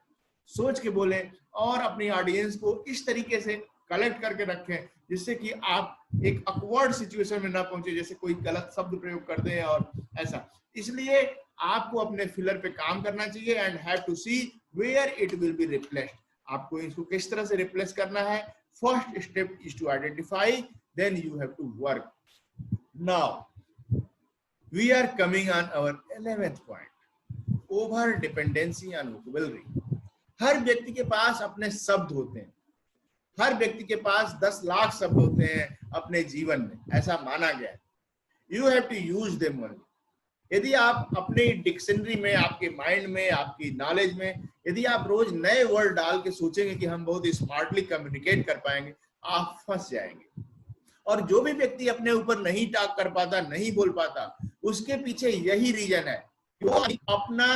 सोच के बोलें और अपनी ऑडियंस को इस तरीके से कलेक्ट करके रखें जिससे कि आप एक अकवर्ड सिचुएशन में ना पहुंचे, जैसे कोई गलत शब्द प्रयोग कर दें और ऐसा। इसलिए आपको अपने फिलर पे काम करना चाहिए and have to see where it will be replaced. आपको इसको किस तरह से रिप्लेस करना है। First step is to identify, then you have to work. Now we are coming on our 11th point, over dependency on vocabulary. हर व्यक्ति के पास अपने शब्द होते हैं। हर व्यक्ति के पास 10 लाख शब्द होते हैं अपने जीवन में, ऐसा माना गया है। You have to use them only. यदि आप अपनी डिक्शनरी में, आपके माइंड में, आपकी नॉलेज में यदि आप रोज नए वर्ड डाल के सोचेंगे कि हम बहुत स्मार्टली कम्युनिकेट कर पाएंगे, आप फंस जाएंगे। और जो भी व्यक्ति अपने ऊपर नहीं टॉक कर पाता, नहीं बोल पाता, उसके पीछे यही रीजन है कि वो अपना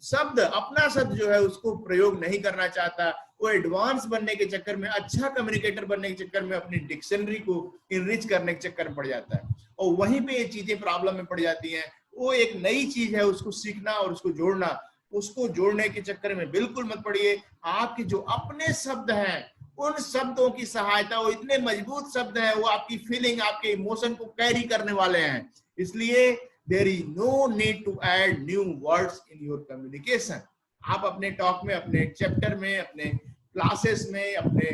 शब्द जो है उसको प्रयोग नहीं करना चाहता। वो एडवांस बनने के चक्कर में, अच्छा कम्युनिकेटर बनने के चक्कर में अपनी डिक्शनरी को इनरिच करने के चक्कर में पड़ जाता है और वहीं पे ये चीजें प्रॉब्लम में पड़ जाती हैं। वो एक नई चीज है, उसको सीखना और उसको जोड़ना, उसको जोड़ने के चक्कर में बिल्कुल मत पड़िए। आपके जो अपने शब्द हैं उन शब्दों की सहायता, वो इतने मजबूत शब्द हैं, वो आपकी फीलिंग, आपके इमोशन को कैरी करने वाले हैं। इसलिए there is no need to add new words in your communication. आप अपने टॉक में, अपने चैप्टर में, अपने क्लासेस में, अपने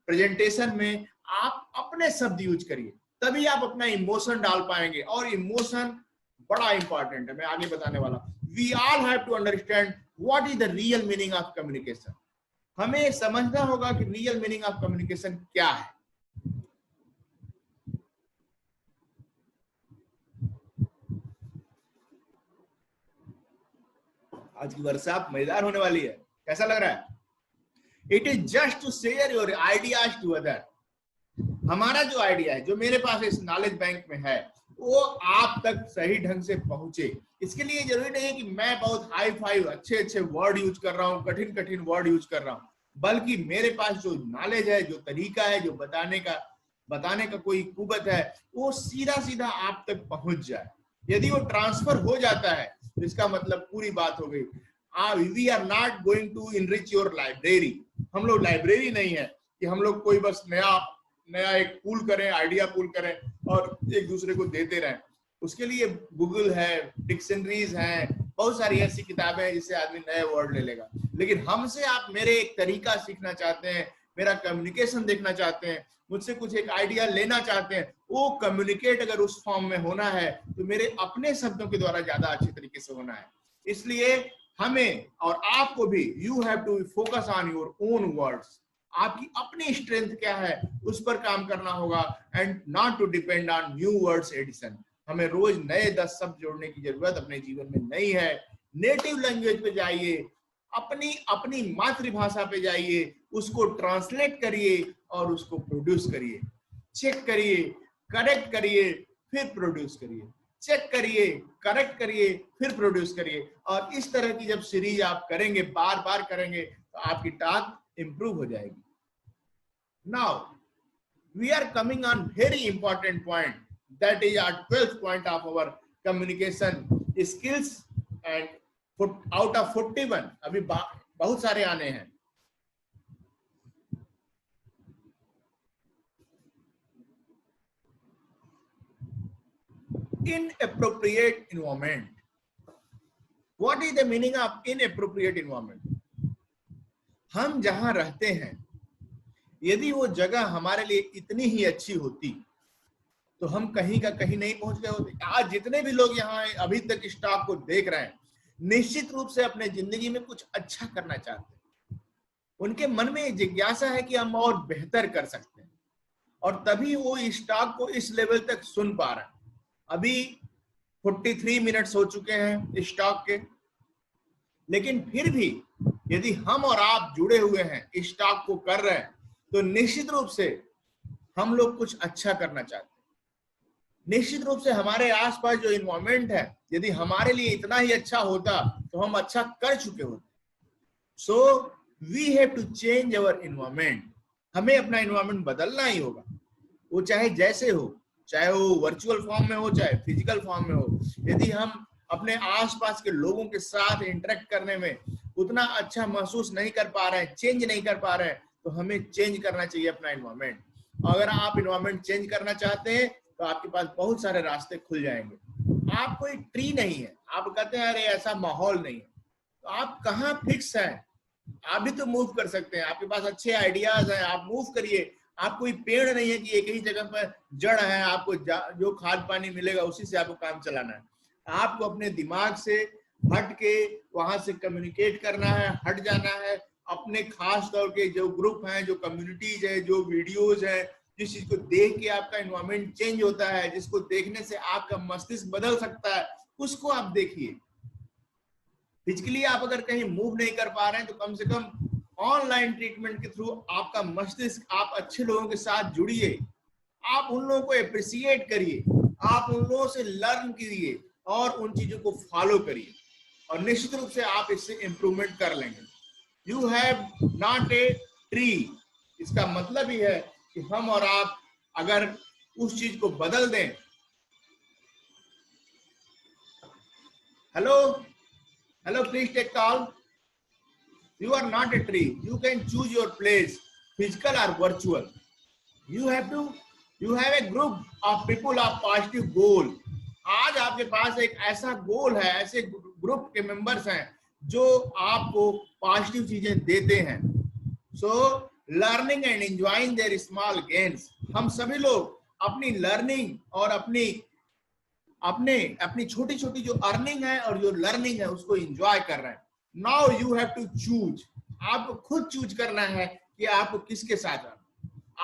प्रेजेंटेशन में आप अपने शब्द यूज करिए। तभी आप अपना इमोशन डाल पाएंगे, और इमोशन बड़ा इंपॉर्टेंट है, मैं आगे बताने वाला। We all have to understand what is the real meaning of communication. हमें समझना होगा कि रियल मीनिंग ऑफ कम्युनिकेशन क्या है। आज की वर्कशॉप मजेदार होने वाली है, कैसा लग रहा है? It is just to share your ideas to other. हमारा जो आइडिया है, जो मेरे पास इस नॉलेज बैंक में है, वो आप तक सही ढंग से पहुंचे। इसके लिए जरूरी नहीं है कि मैं बहुत हाई फाई अच्छे वर्ड यूज कर रहा हूँ, कठिन वर्ड यूज कर रहा हूँ, बल्कि मेरे पास जो नॉलेज है, जो तरीका है, जो बताने का कोई कुवत है, वो सीधा आप तक पहुंच जाए। यदि वो ट्रांसफर हो जाता है तो इसका मतलब पूरी बात हो गई। We are not going to enrich your library. हम लोग लाइब्रेरी नहीं है कि हम लोग कोई बस नया एक पूल करें, आइडिया पूल करें और एक दूसरे को देते रहें। उसके लिए गूगल है, डिक्शनरीज हैं, बहुत सारी ऐसी किताबें हैं जिससे आदमी नए वर्ड ले लेगा। लेकिन हमसे आप मेरे एक तरीका सीखना चाहते हैं, मेरा कम्युनिकेशन देखना चाहते हैं, मुझसे कुछ एक आइडिया लेना चाहते हैं, वो कम्युनिकेट अगर उस फॉर्म में होना है तो मेरे अपने शब्दों के द्वारा ज्यादा अच्छे तरीके से होना है। इसलिए हमें और आपको भी you have to focus on your own words. आपकी अपनी स्ट्रेंथ क्या है उस पर काम करना होगा, and not to depend on new words addition. हमें रोज नए 10 शब्द जोड़ने की जरूरत अपने जीवन में नहीं है। नेटिव लैंग्वेज पे जाइए, अपनी मातृभाषा पे जाइए, उसको ट्रांसलेट करिए और उसको प्रोड्यूस करिए। चेक करिए, करेक्ट करिए, फिर प्रोड्यूस करिए। चेक करिए, करेक्ट करिए, फिर प्रोड्यूस करिए। और इस तरह की जब सीरीज आप करेंगे, बार बार करेंगे, तो आपकी टास्क improve हो जाएगी। Now we are coming on very important point, that is our 12th point of our communication skills, and out of 41 अभी बहुत सारे आने हैं। Inappropriate environment. What is the meaning of inappropriate environment? हम जहां रहते हैं, यदि वो जगह हमारे लिए इतनी ही अच्छी होती तो हम कहीं का कहीं नहीं पहुंच गए होते। आज जितने भी लोग यहाँ अभी तक इस टॉक को देख रहे हैं, निश्चित रूप से अपने जिंदगी में कुछ अच्छा करना चाहते हैं। उनके मन में जिज्ञासा है कि हम और बेहतर कर सकते हैं, और तभी वो इस टॉक को इस लेवल तक सुन पा रहे हैं। अभी 43 मिनट्स हो चुके हैं इस टॉक के, लेकिन फिर भी यदि हम और आप जुड़े हुए हैं, इस टॉक को कर रहे हैं, तो निश्चित रूप से हम लोग कुछ अच्छा करना चाहते हैं। निश्चित रूप से हमारे आसपास जो इन्वायरमेंट है, यदि हमारे लिए इतना ही अच्छा होता तो हम अच्छा कर चुके होते। So we have to change our environment. हमें अपना इन्वायरमेंट बदलना ही होगा, वो चाहे जैसे हो, चाहे वो वर्चुअल फॉर्म में हो, चाहे फिजिकल फॉर्म में हो। यदि हम अपने आसपास के लोगों के साथ इंटरेक्ट करने में उतना अच्छा महसूस नहीं कर पा रहे हैं, चेंज नहीं कर पा रहे हैं, तो हमें चेंज करना चाहिए अपना इन्वायरमेंट। अगर आप इन्वायरमेंट चेंज करना चाहते हैं तो आपके पास बहुत सारे रास्ते खुल जाएंगे। आप कोई ट्री नहीं है, आप कहते हैं अरे ऐसा माहौल नहीं है, तो आप कहाँ फिक्स हैं? आप भी तो मूव कर सकते हैं, आपके पास अच्छे आइडियाज हैं, आप मूव करिए। आप कोई पेड़ नहीं है कि एक ही जगह पर जड़ है, आपको जो खाद पानी मिलेगा उसी से आपको काम चलाना है। आपको अपने दिमाग से हट के वहां से कम्युनिकेट करना है, हट जाना है। अपने खास तौर के जो ग्रुप हैं, जो कम्युनिटीज है, जो वीडियोज है, जिस चीज को देख के आपका एनवायरनमेंट चेंज होता है, जिसको देखने से आपका मस्तिष्क बदल सकता है, उसको आप देखिए। फिजिकली आप अगर कहीं मूव नहीं कर पा रहे हैं तो कम से कम ऑनलाइन ट्रीटमेंट के थ्रू आपका मस्तिष्क, आप अच्छे लोगों के साथ जुड़िए, आप उन लोगों को एप्रिसिएट करिए, आप उन लोगों से लर्न कीजिए और उन चीजों को फॉलो करिए, और निश्चित रूप से आप इससे इंप्रूवमेंट कर लेंगे। You have not a tree, इसका मतलब ही है कि हम और आप अगर उस चीज को बदल दें। Hello, please take call. You are not a tree. You can choose your place, physical or virtual. You have a group of people of positive goal. आज आपके पास एक ऐसा गोल है, ऐसे ग्रुप के मेंबर्स हैं जो आपको पॉजिटिव चीजें देते हैं। So learning and enjoying their small gains. हम सभी लोग अपनी लर्निंग और अपनी छोटी छोटी जो अर्निंग है और जो लर्निंग है उसको एंजॉय कर रहे हैं। Now you have to choose, आपको खुद चूज करना है कि आपको किसके साथ रहना।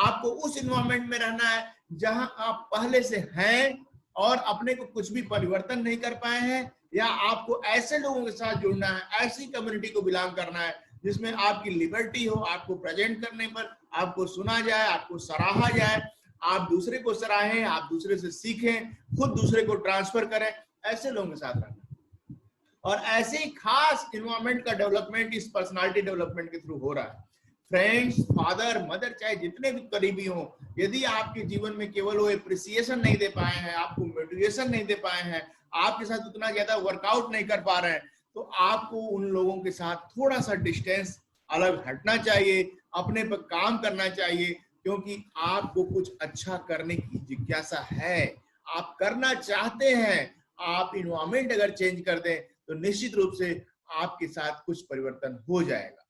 आपको उस इन्वायरमेंट में रहना है जहां आप पहले से हैं और अपने को कुछ भी परिवर्तन नहीं कर पाए हैं, या आपको ऐसे लोगों के साथ जुड़ना है, ऐसी कम्युनिटी को बिलोंग करना है जिसमें आपकी लिबर्टी हो, आपको प्रेजेंट करने पर आपको सुना जाए, आपको सराहा जाए, आप दूसरे को सराहें, आप दूसरे से सीखें, खुद दूसरे को ट्रांसफर करें, ऐसे लोगों के साथ रहना। और ऐसे ही खास इन्वायरमेंट का डेवलपमेंट इस पर्सनालिटी डेवलपमेंट के थ्रू हो रहा है। फ्रेंड्स, फादर, मदर, चाहे जितने भी करीबी हो, यदि आपके जीवन में केवल वो एप्रिसिएशन नहीं दे पाए हैं, आपको मोटिवेशन नहीं दे पाए हैं, आपके साथ उतना ज्यादा वर्कआउट नहीं कर पा रहे हैं, तो आपको उन लोगों के साथ थोड़ा सा डिस्टेंस अलग हटना चाहिए, अपने पर काम करना चाहिए, क्योंकि आपको कुछ अच्छा करने की जिज्ञासा है, आप करना चाहते हैं। आप इन्वायरमेंट अगर चेंज कर दें तो निश्चित रूप से आपके साथ कुछ परिवर्तन हो जाएगा।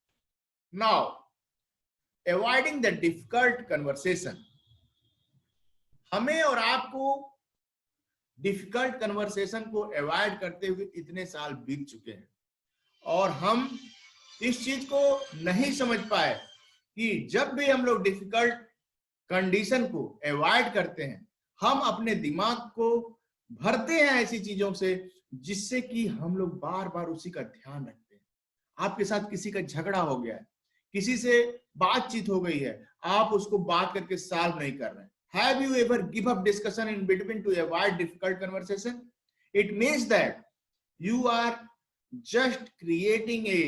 Now, avoiding the difficult conversation. हमें और आपको डिफिकल्ट कन्वर्सेशन को अवॉइड करते हुए इतने साल बीत चुके हैं और हम इस चीज को नहीं समझ पाए कि जब भी हम लोग डिफिकल्ट कंडीशन को अवॉइड करते हैं, हम अपने दिमाग को भरते हैं ऐसी चीजों से जिससे कि हम लोग बार बार उसी का ध्यान रखते हैं। आपके साथ किसी का झगड़ा हो गया है, किसी से बातचीत हो गई है, आप उसको बात करके सॉल्व नहीं कर रहे हैं। Have you ever give up discussion in between to avoid difficult conversation? It means that you are just creating a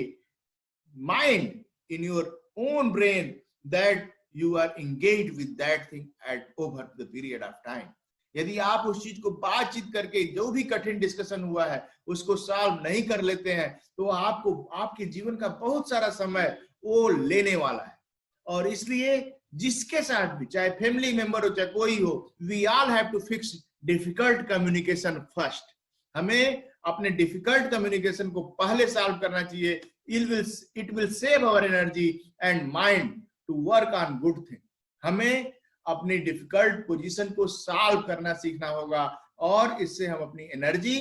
mind in your own brain that you are engaged with that thing at over the period of time. यदि आप उस चीज को बातचीत करके जो भी कठिन डिस्कशन हुआ है उसको सॉल्व नहीं कर लेते हैं, तो आपको आपके जीवन का बहुत सारा समय वो लेने वाला है। और इसलिए जिसके साथ भी, चाहे फैमिली मेंबर हो चाहे कोई हो, we all have to fix difficult communication first. हमें अपने डिफिकल्ट कम्युनिकेशन को पहले सॉल्व करना चाहिए। It will save our energy and mind to work on good thing. हमें अपनी डिफिकल्ट पोजीशन को सॉल्व करना सीखना होगा और इससे हम अपनी एनर्जी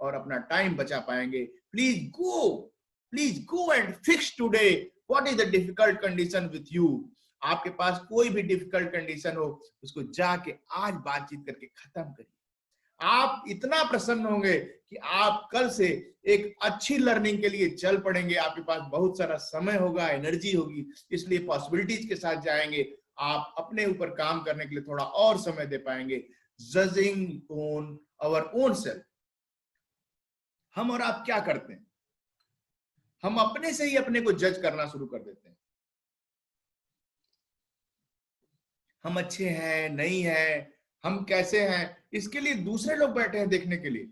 और अपना टाइम बचा पाएंगे। Please go and fix today what is the difficult condition with you. आपके पास कोई भी डिफिकल्ट कंडीशन हो, उसको जाके आज बातचीत करके खत्म करिए। आप इतना प्रसन्न होंगे कि आप कल से एक अच्छी लर्निंग के लिए चल पड़ेंगे। आपके पास बहुत सारा समय होगा, एनर्जी होगी, इसलिए पॉसिबिलिटीज के साथ जाएंगे। आप अपने ऊपर काम करने के लिए थोड़ा और समय दे पाएंगे। Judging on our own self. हम और आप क्या करते हैं? हम अपने से ही अपने को जज करना शुरू कर देते हैं। हम अच्छे हैं, नहीं हैं, हम कैसे हैं, इसके लिए दूसरे लोग बैठे हैं देखने के लिए।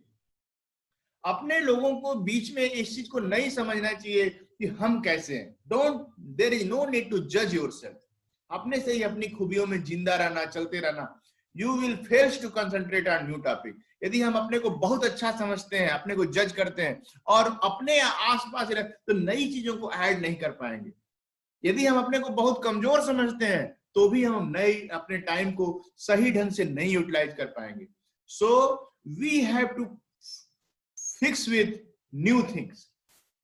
अपने लोगों को बीच में इस चीज को नहीं समझना चाहिए कि हम कैसे हैं। There is no need to जज योरसेल्फ। अपने से ही अपनी खूबियों में जिंदा रहना, चलते रहना। You will fail to concentrate on new topic. यदि हम अपने को बहुत अच्छा समझते हैं, अपने को जज करते हैं और अपने आसपास तो नई चीजों को ऐड नहीं कर पाएंगे। यदि हम अपने को बहुत कमजोर समझते हैं तो भी हम नए अपने टाइम को सही ढंग से नहीं यूटिलाइज कर पाएंगे। So we have to fix with new things,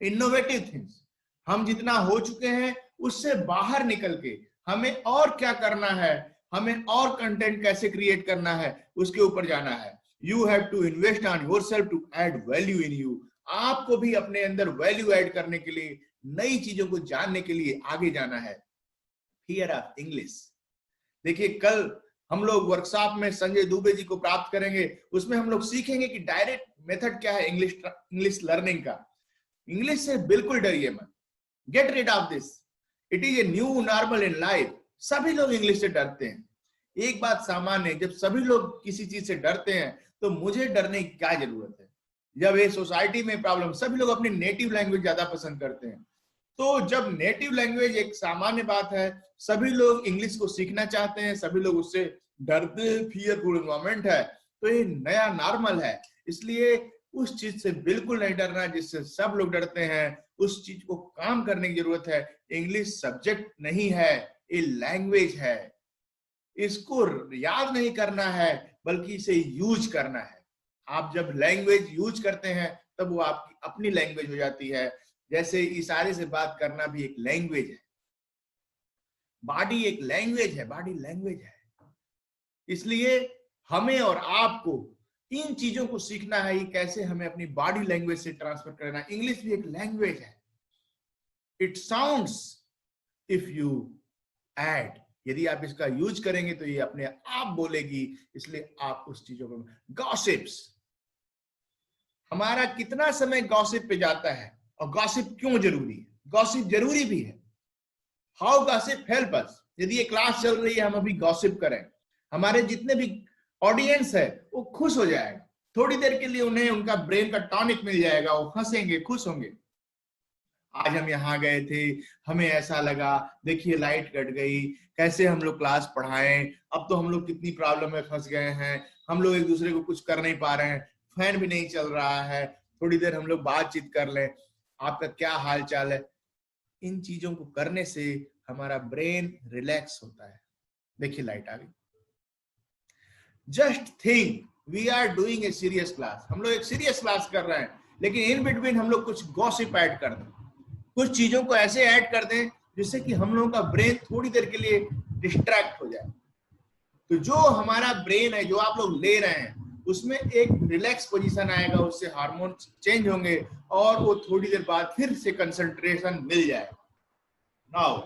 innovative things. हम जितना हो चुके हैं उससे बाहर निकल के हमें और क्या करना है, हमें और कंटेंट कैसे क्रिएट करना है, उसके ऊपर जाना है। You have to invest on yourself to add value in you. आपको भी अपने अंदर वैल्यू ऐड करने के लिए, नई चीजों को जानने के लिए आगे जाना है। Fear of English. देखिए, कल हम लोग वर्कशॉप में संजय दुबे जी को प्राप्त करेंगे। उसमें हम लोग सीखेंगे कि डायरेक्ट मेथड क्या है इंग्लिश लर्निंग का। इंग्लिश से बिल्कुल डरिए मत। Get rid of this. It is a new normal in life. सभी लोग इंग्लिश से डरते हैं। एक बात सामान्य है, जब सभी लोग किसी चीज से डरते हैं तो मुझे डरने की क्या जरूरत है। जब ये सोसाइटी में प्रॉब्लम, सभी लोग अपनी नेटिव लैंग्वेज ज्यादा पसंद करते हैं। तो जब नेटिव लैंग्वेज एक सामान्य बात है, सभी लोग इंग्लिश को सीखना चाहते हैं, सभी लोग उससे डरते, फियरफुल एनवायरनमेंट है, तो ये नया नॉर्मल है। इसलिए उस चीज से बिल्कुल नहीं डरना जिससे सब लोग डरते हैं। उस चीज को काम करने की जरूरत है। इंग्लिश सब्जेक्ट नहीं है, ये लैंग्वेज है। इसको याद नहीं करना है बल्कि इसे यूज करना है। आप जब लैंग्वेज यूज करते हैं तब वो आपकी अपनी लैंग्वेज हो जाती है। जैसे इशारे से बात करना भी एक लैंग्वेज है, बॉडी एक लैंग्वेज है, बॉडी लैंग्वेज है। इसलिए हमें और आपको इन चीजों को सीखना है कि कैसे हमें अपनी बॉडी लैंग्वेज से ट्रांसफर करना है। इंग्लिश भी एक लैंग्वेज है। It sounds if you add, यदि आप इसका यूज करेंगे तो ये अपने आप बोलेगी, इसलिए आप उस चीजों को। गॉसिप्स, हमारा कितना समय गॉसिप पे जाता है और गॉसिप क्यों जरूरी है? गॉसिप जरूरी भी है। How gossip help us? यदि ये क्लास चल रही है, हम अभी गॉसिप करें, हमारे जितने भी ऑडियंस है वो खुश हो जाएगा। थोड़ी देर के लिए उन्हें उनका ब्रेन का टॉनिक मिल जाएगा, वो हंसेंगे, खुश होंगे। आज हम यहाँ गए थे, हमें ऐसा लगा, देखिए लाइट कट गई, कैसे हम लोग क्लास पढ़ाएं, अब तो हम लोग कितनी प्रॉब्लम में फंस गए हैं, हम लोग एक दूसरे को कुछ कर नहीं पा रहे हैं, फैन भी नहीं चल रहा है, थोड़ी देर हम लोग बातचीत कर लें, आपका क्या हाल चाल है। इन चीजों को करने से हमारा ब्रेन रिलैक्स होता है। देखिए लाइट आ गई। Just think we are doing a serious class, हम लोग एक सीरियस क्लास कर रहे हैं, लेकिन इन बिटवीन हम लोग कुछ गॉसिप ऐड कर दें, कुछ चीजों को ऐसे ऐड कर दें जिससे कि हम लोगों का ब्रेन थोड़ी देर के लिए डिस्ट्रैक्ट हो जाए। तो जो हमारा ब्रेन है, जो आप लोग ले रहे हैं, उसमें एक रिलैक्स पोजीशन आएगा, उससे हार्मोन चेंज होंगे और वो थोड़ी देर बाद फिर से कंसंट्रेशन मिल जाएगा। Now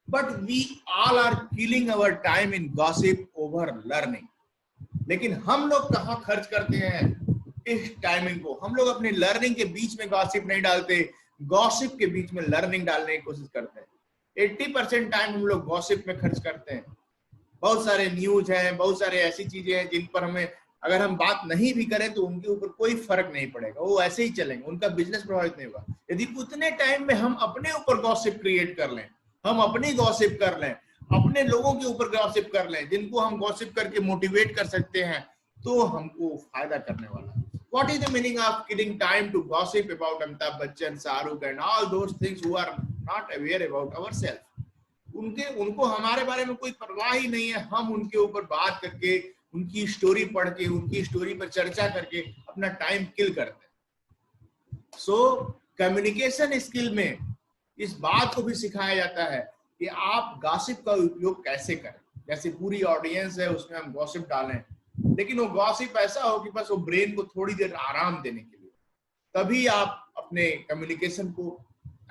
but we all are killing our time in gossip over learning. लेकिन हम लोग कहाँ खर्च करते हैं इस टाइमिंग को? हम लोग अपने लर्निंग के बीच में गॉसिप नहीं डालते, गॉसिप के बीच में लर्निंग डालने की कोशिश करते हैं। 80% टाइम हम लोग गॉसिप में खर्च करते हैं। बहुत सारे न्यूज हैं, बहुत सारे ऐसी चीजें हैं जिन पर हमें अगर हम बात नहीं भी करें तो उनके ऊपर कोई फर्क नहीं पड़ेगा, वो ऐसे ही चलेंगे, उनका बिजनेस प्रभावित नहीं होगा। यदि उतने टाइम में हम अपने ऊपर गॉसिप क्रिएट कर लें, हम अपनी गॉसिप कर लें, अपने लोगों के ऊपर गॉसिप कर लें जिनको हम गॉसिप करके मोटिवेट कर सकते हैं, तो हमको फायदा करने वाला है। What is the meaning of killing time to gossip about Amitabh Bachchan, Shahrukh and all those things who are not aware about ourselves? उनको हमारे बारे में कोई परवाह ही नहीं है। हम उनके ऊपर बात करके, उनकी स्टोरी पढ़ के, उनकी स्टोरी पर चर्चा करके अपना टाइम किल करते हैं। सो कम्युनिकेशन स्किल में इस बात को भी सिखाया जाता है कि आप गॉसिप का उपयोग कैसे करें। जैसे पूरी ऑडियंस है, उसमें हम गॉसिप डालें, लेकिन वो गॉसिप ऐसा हो कि बस वो ब्रेन को थोड़ी देर आराम देने के लिए, तभी आप अपने कम्युनिकेशन को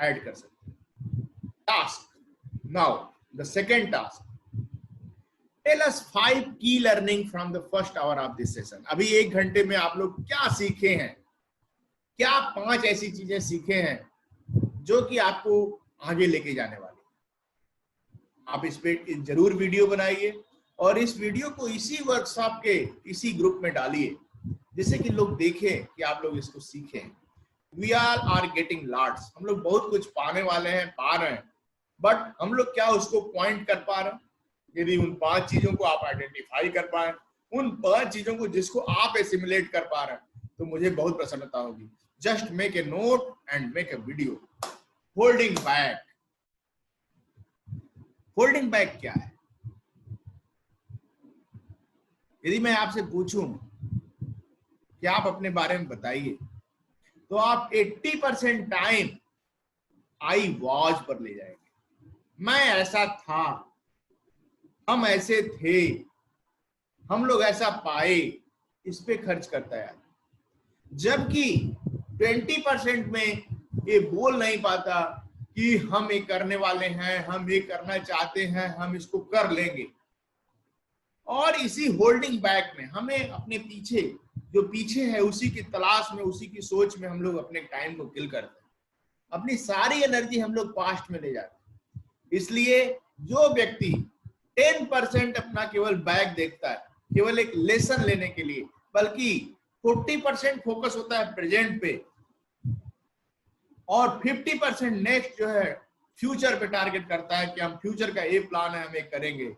ऐड कर सकते हैं। Task, now the second task, tell us 5 key learning from the first hour of this session. अभी 1 घंटे में आप लोग क्या सीखे हैं? क्या 5 ऐसी चीजें सीखे हैं जो कि आपको आगे लेके जाने वाली? आप इस पे जरूर वीडियो बनाइए और इस वीडियो को इसी वर्कशॉप के इसी ग्रुप में डालिए, जिससे कि लोग देखें कि आप लोग इसको सीखें। We all are getting lots, हम लोग बहुत कुछ पाने वाले हैं, पा रहे हैं, बट हम लोग क्या उसको पॉइंट कर पा रहे हैं? यदि उन 5 चीजों को आप आइडेंटिफाई कर पाए, उन 5 चीजों को जिसको आप एसिमुलेट कर पा रहे हैं, तो मुझे बहुत प्रसन्नता होगी। Just make a note and make a video. Holding back, holding back क्या है? यदि मैं आपसे पूछूं कि आप अपने बारे में बताइए, तो आप 80% टाइम आई वॉज पर ले जाएंगे। मैं ऐसा था, हम ऐसे थे, हम लोग ऐसा पाए, इस पे खर्च करता है। जबकि 20% में ये बोल नहीं पाता कि हम ये करने वाले हैं, हम ये करना चाहते हैं, हम इसको कर लेंगे। और इसी होल्डिंग बैक में हमें अपने पीछे, जो पीछे है, उसी की तलाश में, उसी की सोच में हम लोग अपने टाइम को किल करते हैं। अपनी सारी एनर्जी हम लोग पास्ट में ले जाते हैं। इसलिए जो व्यक्ति 10% अपना केवल बैक देखता है, केवल एक लेसन लेने के लिए, बल्कि 40% फोकस होता है प्रेजेंट पे और 50% नेक्स्ट जो है फ्यूचर पे टारगेट करता है कि हम फ्यूचर का ये प्लान है, हम ये करेंगे।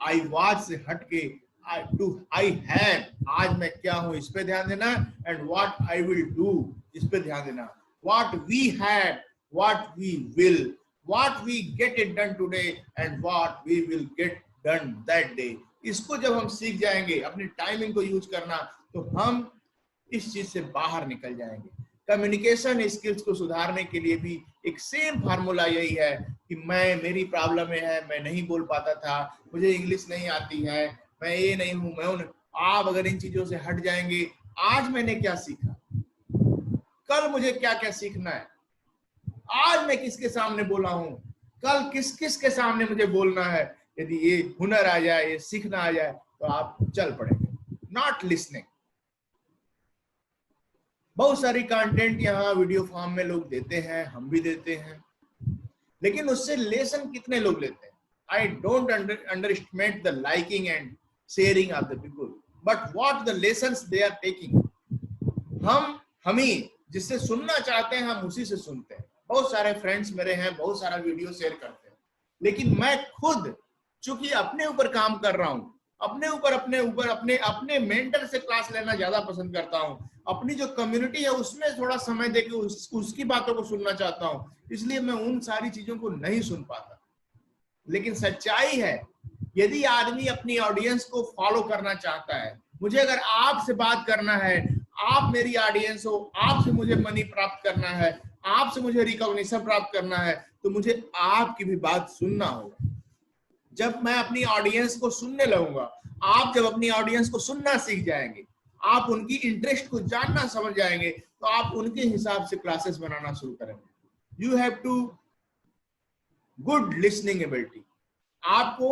आई वाज से हटके आई हैव, आज मैं क्या हूं इस पे ध्यान देना, and what I will do इस पे ध्यान देना। What we had, what we will, what we get it done today and what we will get done that day, इसको जब हम सीख जाएंगे, अपनी टाइमिंग को यूज करना, तो हम इस चीज से बाहर निकल जाएंगे। कम्युनिकेशन स्किल्स को सुधारने के लिए भी एक सेम फार्मूला यही है कि मेरी प्रॉब्लम है, मैं नहीं बोल पाता था, मुझे इंग्लिश नहीं आती है, मैं ये नहीं हूं, मैं हूं। आप अगर इन चीजों से हट जाएंगे, आज मैंने क्या सीखा, कल मुझे क्या क्या सीखना है, आज मैं किसके सामने बोला हूं, कल किस किस के सामने मुझे बोलना है, यदि ये हुनर आ जाए, ये सीखना आ जाए, तो आप चल पड़ेंगे। Not listening. बहुत सारी कंटेंट यहाँ वीडियो फॉर्म में लोग देते हैं, हम भी देते हैं, लेकिन उससे लेसन कितने लोग लेते हैं? I don't underestimate the liking and sharing of the people, but what the lessons they are taking. हम ही जिससे सुनना चाहते हैं, हम उसी से सुनते हैं। बहुत सारे फ्रेंड्स मेरे हैं, बहुत सारा वीडियो शेयर करते हैं, लेकिन मैं खुद चूंकि अपने ऊपर काम कर रहा हूं, अपने ऊपर अपने मेंटर से क्लास लेना ज्यादा पसंद करता हूं, अपनी जो कम्युनिटी है उसमें थोड़ा समय देके उसकी बातों को सुनना चाहता हूं, इसलिए मैं उन सारी चीजों को नहीं सुन पाता। लेकिन सच्चाई है, यदि आदमी अपनी ऑडियंस को फॉलो करना चाहता है, मुझे अगर आपसे बात करना है, आप मेरी ऑडियंस हो, आपसे मुझे मनी प्राप्त करना है, आपसे मुझे रिकॉग्निशन प्राप्त करना है, तो मुझे आपकी भी बात सुनना होगा। जब मैं अपनी ऑडियंस को सुनने लगूंगा, आप जब अपनी ऑडियंस को सुनना सीख जाएंगे, आप उनकी इंटरेस्ट को जानना समझ जाएंगे, तो आप उनके हिसाब से क्लासेस बनाना शुरू करेंगे। You have to good listening ability. आपको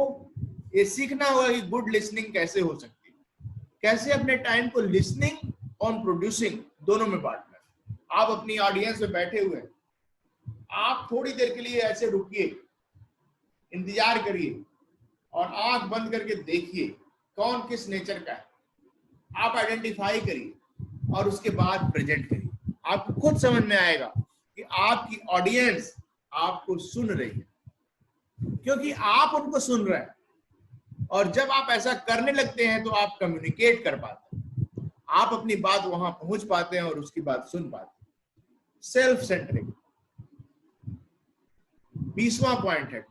ये सीखना होगा कि गुड लिसनिंग कैसे हो सकती है, कैसे अपने टाइम को लिसनिंग और प्रोड्यूसिंग दोनों में बांटना है। आप अपनी ऑडियंस में बैठे हुए हैं, आप थोड़ी देर के लिए ऐसे रुकिए, इंतजार करिए और आंख बंद करके देखिए कौन किस नेचर का है। आप आइडेंटिफाई करिए और उसके बाद प्रेजेंट करिए। आपको खुद समझ में आएगा कि आपकी ऑडियंस आपको सुन रही है, क्योंकि आप उनको सुन रहे हैं। और जब आप ऐसा करने लगते हैं तो आप कम्युनिकेट कर पाते हैं, आप अपनी बात वहां पहुंच पाते हैं और उसकी बात सुन पाते हैं। सेल्फ सेंट्रिक 20वां पॉइंट है।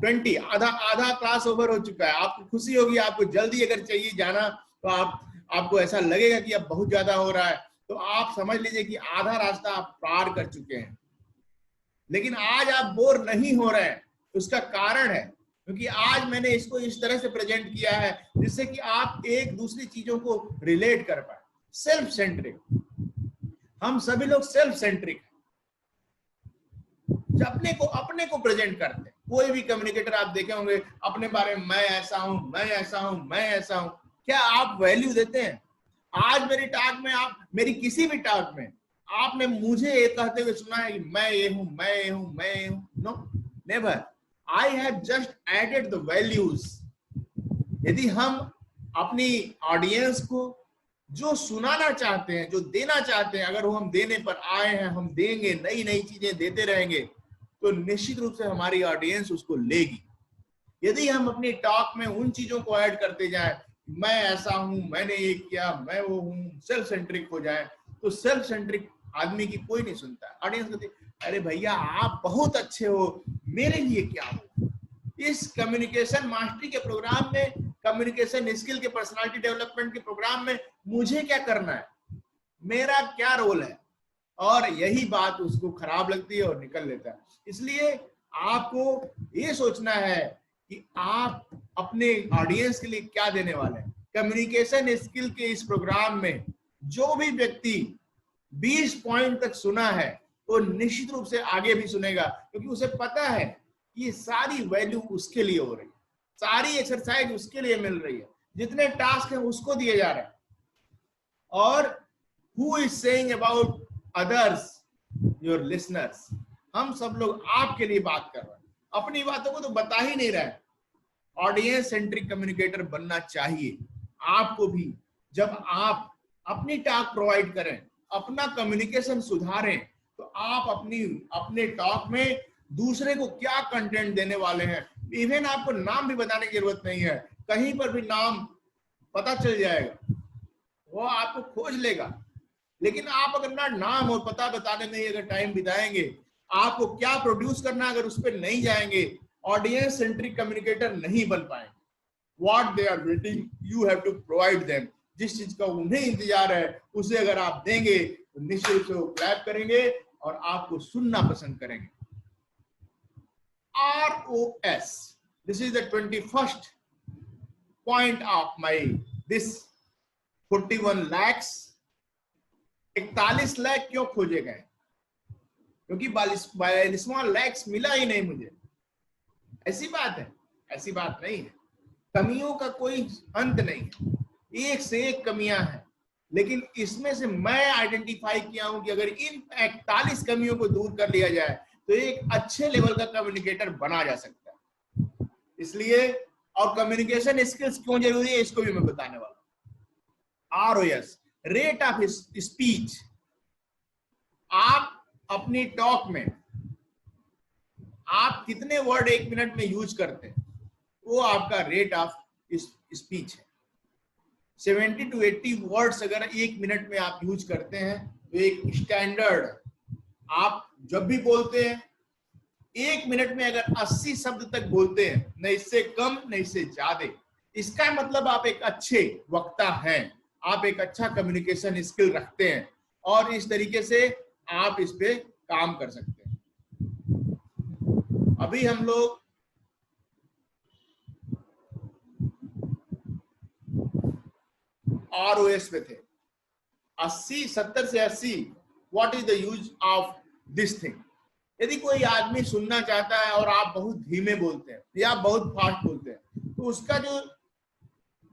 20 आधा क्लास ओवर हो चुका है। आपको खुशी होगी, आपको जल्दी अगर चाहिए जाना तो आपको ऐसा लगेगा कि अब बहुत ज्यादा हो रहा है, तो आप समझ लीजिए कि आधा रास्ता आप पार कर चुके हैं। लेकिन आज आप बोर नहीं हो रहे हैं, उसका कारण है क्योंकि आज मैंने इसको इस तरह से प्रेजेंट किया है जिससे कि आप एक दूसरी चीजों को रिलेट कर पाए। सेल्फ सेंट्रिक, हम सभी लोग सेल्फ सेंट्रिक अपने को प्रेजेंट करते हैं। कोई भी कम्युनिकेटर आप देखे होंगे अपने बारे में, मैं ऐसा हूं, मैं ऐसा हूं, मैं ऐसा हूं। क्या आप वैल्यू देते हैं? आज मेरी टॉक में, आप मेरी किसी भी टॉक में आपने मुझे ये कहते हुए सुना है कि मैं ये हूं, मैं ये हूं, मैं ये हूं? No, never. I have just added the values. यदि हम अपनी ऑडियंस को जो सुनाना चाहते हैं, जो देना चाहते हैं, अगर वो हम देने पर आए हैं, हम देंगे, नई नई चीजें देते रहेंगे, तो निश्चित रूप से हमारी ऑडियंस उसको लेगी। यदि हम अपनी टॉक में उन चीजों को ऐड करते जाएं, मैं ऐसा हूं, मैंने ये किया, मैं वो हूं, सेल्फ सेंट्रिक हो जाए, तो सेल्फ सेंट्रिक आदमी की कोई नहीं सुनता। ऑडियंस कहती अरे भैया आप बहुत अच्छे हो, मेरे लिए क्या हो। इस कम्युनिकेशन मास्टरी के प्रोग्राम में, कम्युनिकेशन स्किल के पर्सनालिटी डेवलपमेंट के प्रोग्राम में मुझे क्या करना है, मेरा क्या रोल है, और यही बात उसको खराब लगती है और निकल लेता है। इसलिए आपको ये सोचना है कि आप अपने ऑडियंस के लिए क्या देने वाले हैं। कम्युनिकेशन स्किल के इस प्रोग्राम में जो भी व्यक्ति 20 पॉइंट तक सुना है वो निश्चित रूप से आगे भी सुनेगा, क्योंकि उसे पता है कि ये सारी वैल्यू उसके लिए हो रही है, सारी एक्सरसाइज उसके लिए मिल रही है, जितने टास्क हैं उसको दिए जा रहे हैं। और who is saying about others? Your listeners. हम सब लोग आपके लिए बात कर रहे हैं, अपनी बातों को तो बता ही नहीं रहे। ऑडियंस सेंट्रिक कम्युनिकेटर बनना चाहिए आपको भी। जब आप अपनी टॉक प्रोवाइड करें, अपना कम्युनिकेशन सुधारें, तो आप अपने टॉक में दूसरे को क्या कंटेंट देने वाले हैं, इवन आपको नाम भी बताने की जरूरत नहीं है, कहीं पर भी नाम पता चल जाएगा, वो आपको खोज लेगा। लेकिन आप अगर ना नाम और पता बताने में अगर टाइम बिताएंगे, आपको क्या प्रोड्यूस करना अगर उस पर नहीं जाएंगे, ऑडियंस सेंट्रिक कम्युनिकेटर नहीं बन पाएंगे। what they are waiting, you have to provide them. जिस चीज का उन्हें इंतजार है उसे अगर आप देंगे तो निश्चित रूप से वो क्लैप करेंगे और आपको सुनना पसंद करेंगे। ROS, this is the 21st point of my this 41 lakhs। 41 lakh क्यों खोजे गए? क्योंकि 42वां लैक्स मिला ही नहीं मुझे। ऐसी बात है? ऐसी बात नहीं है। कमियों का कोई अंत नहीं है, एक से एक कमियां हैं, लेकिन इसमें से मैं आइडेंटिफाई किया हूं कि अगर इन 41 कमियों को दूर कर लिया जाए तो एक अच्छे लेवल का कम्युनिकेटर बना जा सकता है। इसलिए और कम्युनिकेशन स्किल्स क्यों जरूरी है इसको भी मैं बताने वाला हूं। ROS, rate of speech. आप अपनी टॉक में आप कितने वर्ड 1 मिनट में यूज करते हैं, वो आपका रेट ऑफ स्पीच है। 70 to 80 वर्ड्स अगर 1 मिनट में आप यूज करते हैं तो एक स्टैंडर्ड, आप जब भी बोलते हैं 1 मिनट में अगर 80 शब्द तक बोलते हैं, न इससे कम न इससे ज्यादा, इसका मतलब आप एक अच्छे वक्ता हैं, आप एक अच्छा कम्युनिकेशन स्किल रखते हैं और इस तरीके से आप इस पे काम कर सकते हैं। अभी हम लोग ROS पे थे, 70 से 80। What is the use of this thing? यदि कोई आदमी सुनना चाहता है और आप बहुत धीमे बोलते हैं या बहुत फास्ट बोलते हैं तो उसका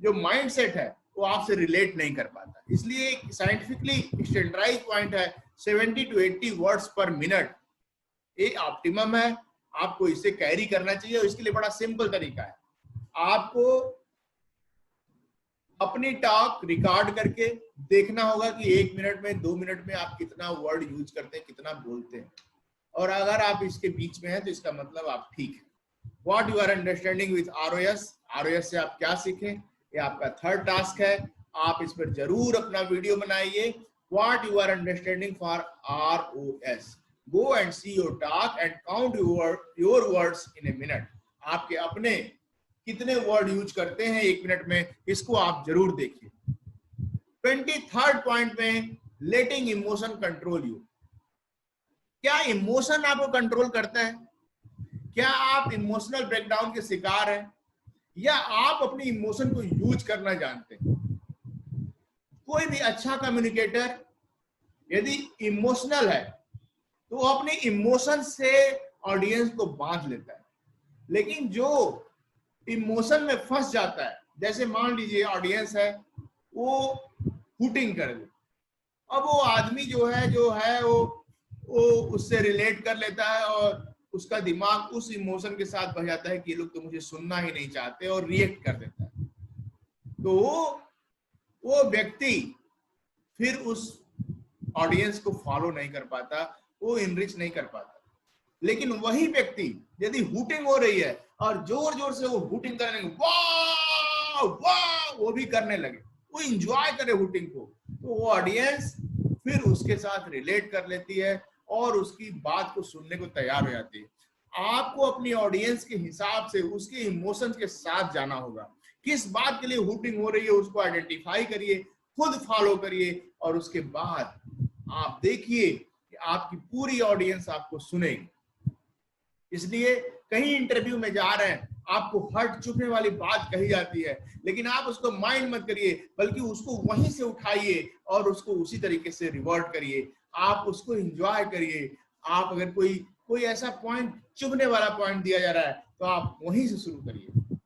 जो माइंडसेट है वो आपसे रिलेट नहीं कर पाता। इसलिए साइंटिफिकली स्टैंडर्डाइज पॉइंट है 70 to 80 वर्ड्स पर मिनट, ये ऑप्टिमम है। आपको इसे कैरी करना चाहिए और इसके लिए बड़ा सिंपल तरीका है। आपको अपनी टॉक रिकॉर्ड करके देखना होगा कि 1 मिनट में 2 मिनट में आप कितना वर्ड यूज करते हैं, कितना बोलते हैं, और अगर आप इसके बीच में हैं तो इसका मतलब आप ठीक है। What you are understanding with ROS? ROS से आप क्या सीखें, ये आपका 3rd टास्क है। आप इस पर जरूर अपना वीडियो बनाइए। What you are understanding for ROS? Go and see your talk and count your words in a minute. आपके अपने कितने वर्ड यूज करते हैं 1 मिनट में, इसको आप जरूर देखिए। 23rd पॉइंट में लेटिंग इमोशन कंट्रोल यू। क्या इमोशन आपको कंट्रोल करता है? क्या आप इमोशनल ब्रेकडाउन के शिकार हैं या आप अपनी इमोशन को यूज करना जानते हैं? कोई भी अच्छा कम्युनिकेटर यदि इमोशनल है तो वो अपने इमोशन से ऑडियंस को बांध लेता है, लेकिन जो इमोशन में फंस जाता है, जैसे मान लीजिए ऑडियंस है वो हुटिंग कर दे, अब वो आदमी जो है वो उससे रिलेट कर लेता है और उसका दिमाग उस इमोशन के साथ भर जाता है कि ये लोग तो मुझे सुनना ही नहीं चाहते और रिएक्ट कर देता है। तो वो व्यक्ति फिर उस ऑडियंस को फॉलो नहीं कर पाता, वो इनरिच नहीं कर पाता। लेकिन वही व्यक्ति यदि हुटिंग हो रही है और जोर जोर से वो हुटिंग करने लगे, वाह वाह वो भी करने लगे, वो इंजॉय करे हुटिंग को, तो वो ऑडियंस फिर उसके साथ रिलेट कर लेती है और उसकी बात को सुनने को तैयार हो जाती है। आपको अपनी ऑडियंस के हिसाब से उसके इमोशंस के साथ जाना होगा। किस बात के लिए हुटिंग हो रही है उसको आइडेंटिफाई करिए, खुद फॉलो करिए और उसके बाद आप देखिए कि आपकी पूरी ऑडियंस आपको सुनेगी। इसलिए कहीं इंटरव्यू में जा रहे हैं, आपको हर्ट चुभने वाली बात कही जाती है, लेकिन आप उसको माइंड मत करिए, बल्कि उसको वहीं से उठाइए और उसको उसी तरीके से रिवर्ट करिए। आप उसको एंजॉय करिए। आप अगर कोई ऐसा पॉइंट, चुभने वाला पॉइंट दिया जा रहा है तो आप वहीं से शुरू करिए।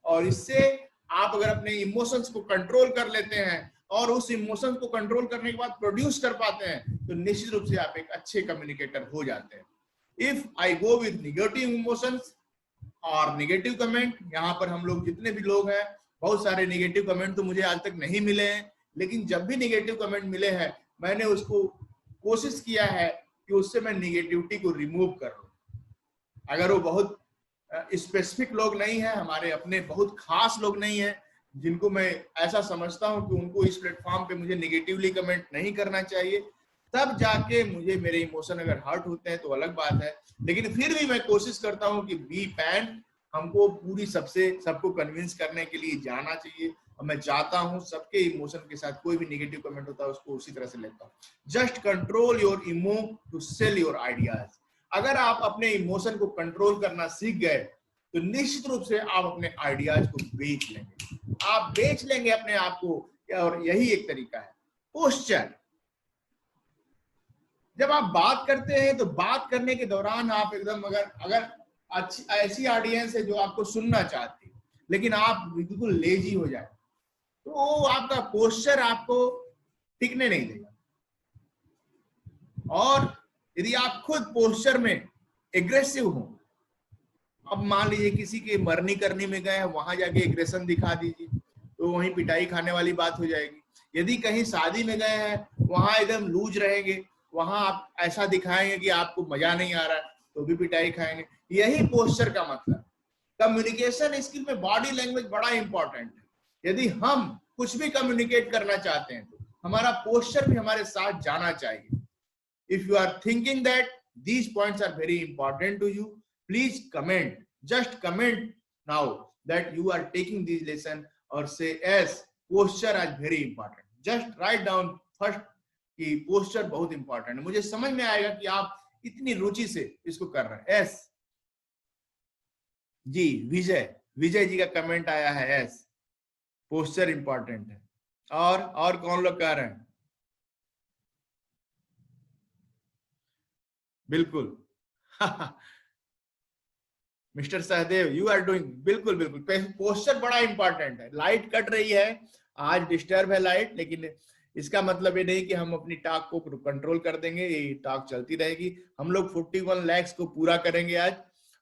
और इससे आप अगर अपने इमोशंस को कंट्रोल कर लेते हैं और उस इमोशंस को कंट्रोल करने के बाद प्रोड्यूस कर पाते हैं तो निश्चित रूप से आप एक अच्छे कम्युनिकेटर हो जाते हैं। If I go with negative emotions और नेगेटिव कमेंट, यहाँ पर हम लोग जितने भी लोग हैं, बहुत सारे नेगेटिव कमेंट तो मुझे आज तक नहीं मिले हैं, लेकिन जब भी नेगेटिव कमेंट मिले हैं मैंने उसको कोशिश किया है कि उससे मैं नेगेटिविटी को रिमूव कर लूं। अगर वो बहुत स्पेसिफिक लोग नहीं है, हमारे अपने बहुत खास लोग नहीं है जिनको मैं ऐसा समझता हूं कि उनको इस प्लेटफॉर्म पे मुझे नेगेटिवली कमेंट नहीं करना चाहिए, तब जाके मुझे मेरे इमोशन अगर हर्ट होते हैं तो अलग बात है। लेकिन फिर भी मैं कोशिश करता हूं कि बी पैन, हमको पूरी सबको कन्विंस करने के लिए जाना चाहिए। और मैं चाहता हूं सबके इमोशन के साथ कोई भी नेगेटिव कमेंट होता है उसको उसी तरह से लेता हूं। Just control your emo to sell your ideas. अगर आप अपने इमोशन को कंट्रोल करना सीख गए तो निश्चित रूप से आप अपने आइडियाज को बेच लेंगे, आप बेच लेंगे अपने आप को। और यही एक तरीका है पोस्चर। जब आप बात करते हैं तो बात करने के दौरान आप एकदम अगर अच्छी ऐसी ऑडियंस है जो आपको सुनना चाहती है लेकिन आप बिल्कुल लेजी हो जाए तो आपका पोस्चर आपको टिकने नहीं देगा। और यदि आप खुद पोस्चर में एग्रेसिव हो, अब मान लीजिए किसी के मरनी करनी में गए वहां जाके एग्रेशन दिखा दीजिए तो वहीं पिटाई खाने वाली बात हो जाएगी। यदि कहीं शादी में गए हैं वहां एकदम लूज रहेंगे, वहां आप ऐसा दिखाएंगे कि आपको मजा नहीं आ रहा है तो भी पिटाई खाएंगे। यही पोस्चर का मतलब। कम्युनिकेशन स्किल में बॉडी लैंग्वेज बड़ा इंपॉर्टेंट है। यदि हम कुछ भी कम्युनिकेट करना चाहते हैं तो हमारा पोस्चर भी हमारे साथ जाना चाहिए। If you are thinking that these points are very important to you, please comment, just comment now that you are taking this lesson or say yes, posture is very important. Just write down first कि posture बहुत important है। मुझे समझ में आएगा कि आप इतनी रुचि से इसको कर रहे हैं। yes जी, विजय जी का कमेंट आया है yes, posture important है। और कौन लोग कह रहे हैं? बिल्कुल mister Sahdev you are doing, बिल्कुल बिल्कुल पोस्चर बड़ा इंपॉर्टेंट है। लाइट कट रही है, आज डिस्टर्ब है लाइट, लेकिन इसका मतलब ये नहीं कि हम अपनी टॉक को कंट्रोल कर देंगे, ये टॉक चलती रहेगी। हम लोग 41 लाख को पूरा करेंगे आज,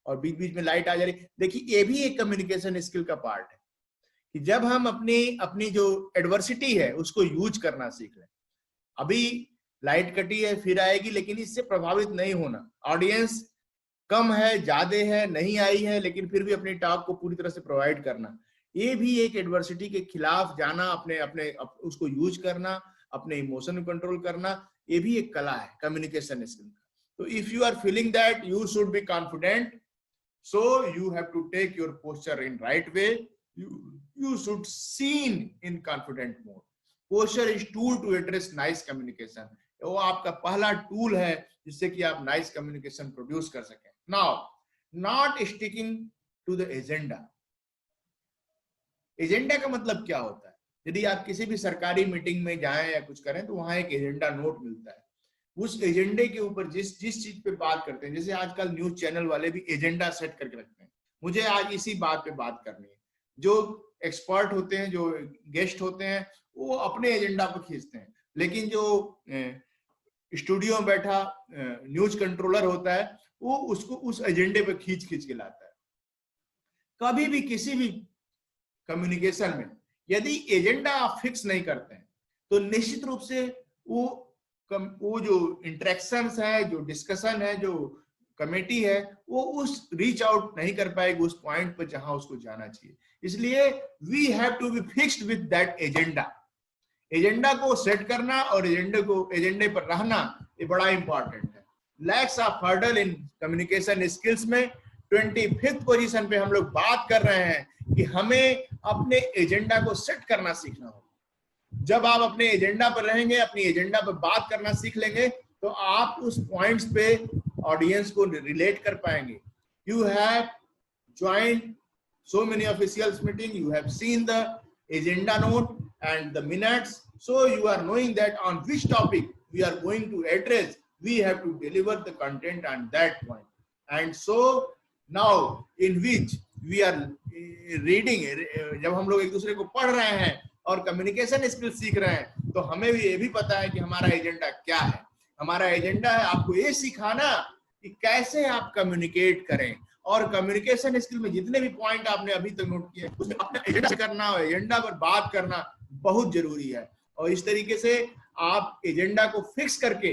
और बीच बीच में लाइट आ जा रही। देखिए ये भी एक कम्युनिकेशन स्किल का पार्ट है कि जब हम अपनी जो एडवर्सिटी है उसको यूज करना सीख लें। अभी लाइट कटी है फिर आएगी, लेकिन इससे प्रभावित नहीं होना। ऑडियंस कम है, ज्यादा है, नहीं आई है, लेकिन फिर भी अपनी टॉक को पूरी तरह से प्रोवाइड करना, ये भी एक एडवर्सिटी के खिलाफ जाना, अपने उसको यूज करना, अपने इमोशन को कंट्रोल करना, ये भी एक कला है कम्युनिकेशन स्किल का। तो if you are feeling that you should be confident, so you have to take your posture in right way, you should seen in confident mode. Posture is tool to address nice communication. वो आपका पहला टूल है जिससे कि आप नाइस कम्युनिकेशन प्रोड्यूस कर सकें। Now not sticking to the agenda. Agenda का मतलब क्या होता है? यदि आप किसी भी सरकारी मीटिंग में जाएं या कुछ करें तो वहां एक एजेंडा नोट मिलता है। उस एजेंडे के ऊपर जिस चीज पे बात करते हैं, जैसे आजकल न्यूज चैनल वाले भी एजेंडा सेट करके रखते हैं, मुझे आज इसी बात पे बात करनी है। जो एक्सपर्ट होते हैं, जो गेस्ट होते हैं, वो अपने एजेंडा पर खींचते हैं, लेकिन जो स्टूडियो में बैठा न्यूज कंट्रोलर होता है वो उसको उस एजेंडे पे खींच के लाता है। कभी भी किसी भी कम्युनिकेशन में यदि एजेंडा आप फिक्स नहीं करते हैं तो निश्चित रूप से वो जो इंटरेक्शंस है, जो डिस्कशन है, जो कमेटी है, वो उस रीच आउट नहीं कर पाएगी उस पॉइंट पर जहां उसको जाना चाहिए। इसलिए we have to be fixed with that agenda. Agenda को सेट करना और एजेंडे पर रहना ये बड़ा इंपॉर्टेंट है। Lacks of hurdle in communication skills में 25th पोजीशन पे हम लोग बात कर रहे हैं कि हमें अपने एजेंडा को सेट करना सीखना होगा। जब आप अपने एजेंडा पर रहेंगे, अपनी एजेंडा पर बात करना सीख लेंगे तो आप उस पॉइंट्स पे ऑडियंस को रिलेट कर पाएंगे। You have joined so many officials meeting, you have seen the agenda note and the minutes, so you are knowing that on which topic we are going to address, we have to deliver the content on that point. And so now in which we are reading, जब हम लोग एक दूसरे को पढ़ रहे हैं और कम्युनिकेशन स्किल सीख रहे हैं तो हमें भी ये भी पता है कि हमारा एजेंडा क्या है। हमारा एजेंडा है आपको ये सिखाना कि कैसे आप कम्युनिकेट करें, और कम्युनिकेशन स्किल में जितने भी पॉइंट आपने अभी तक नोट किए उसमें अपना एजेंडा करना और एजेंडा पर बात करना बहुत जरूरी है। और इस तरीके से आप एजेंडा को फिक्स करके,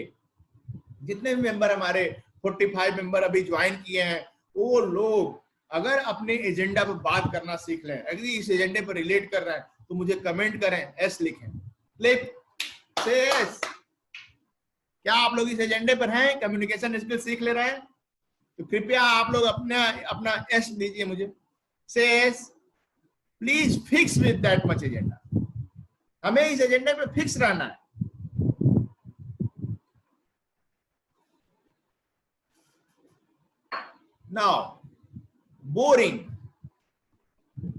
जितने भी मेंबर हमारे 45 मेंबर अभी ज्वाइन किए हैं, वो लोग अगर अपने एजेंडा पर बात करना सीख लें, अगर इस एजेंडे पर रिलेट कर रहे हैं तो मुझे कमेंट करें, एस लिखें, क्लिक से एस। क्या आप लोग इस एजेंडे पर हैं, कम्युनिकेशन स्किल सीख ले रहे हैं? तो कृपया आप लोग अपना एस दीजिए मुझे। says please fix with that much agenda. हमें इस एजेंडे पे फिक्स रहना है. Now, boring.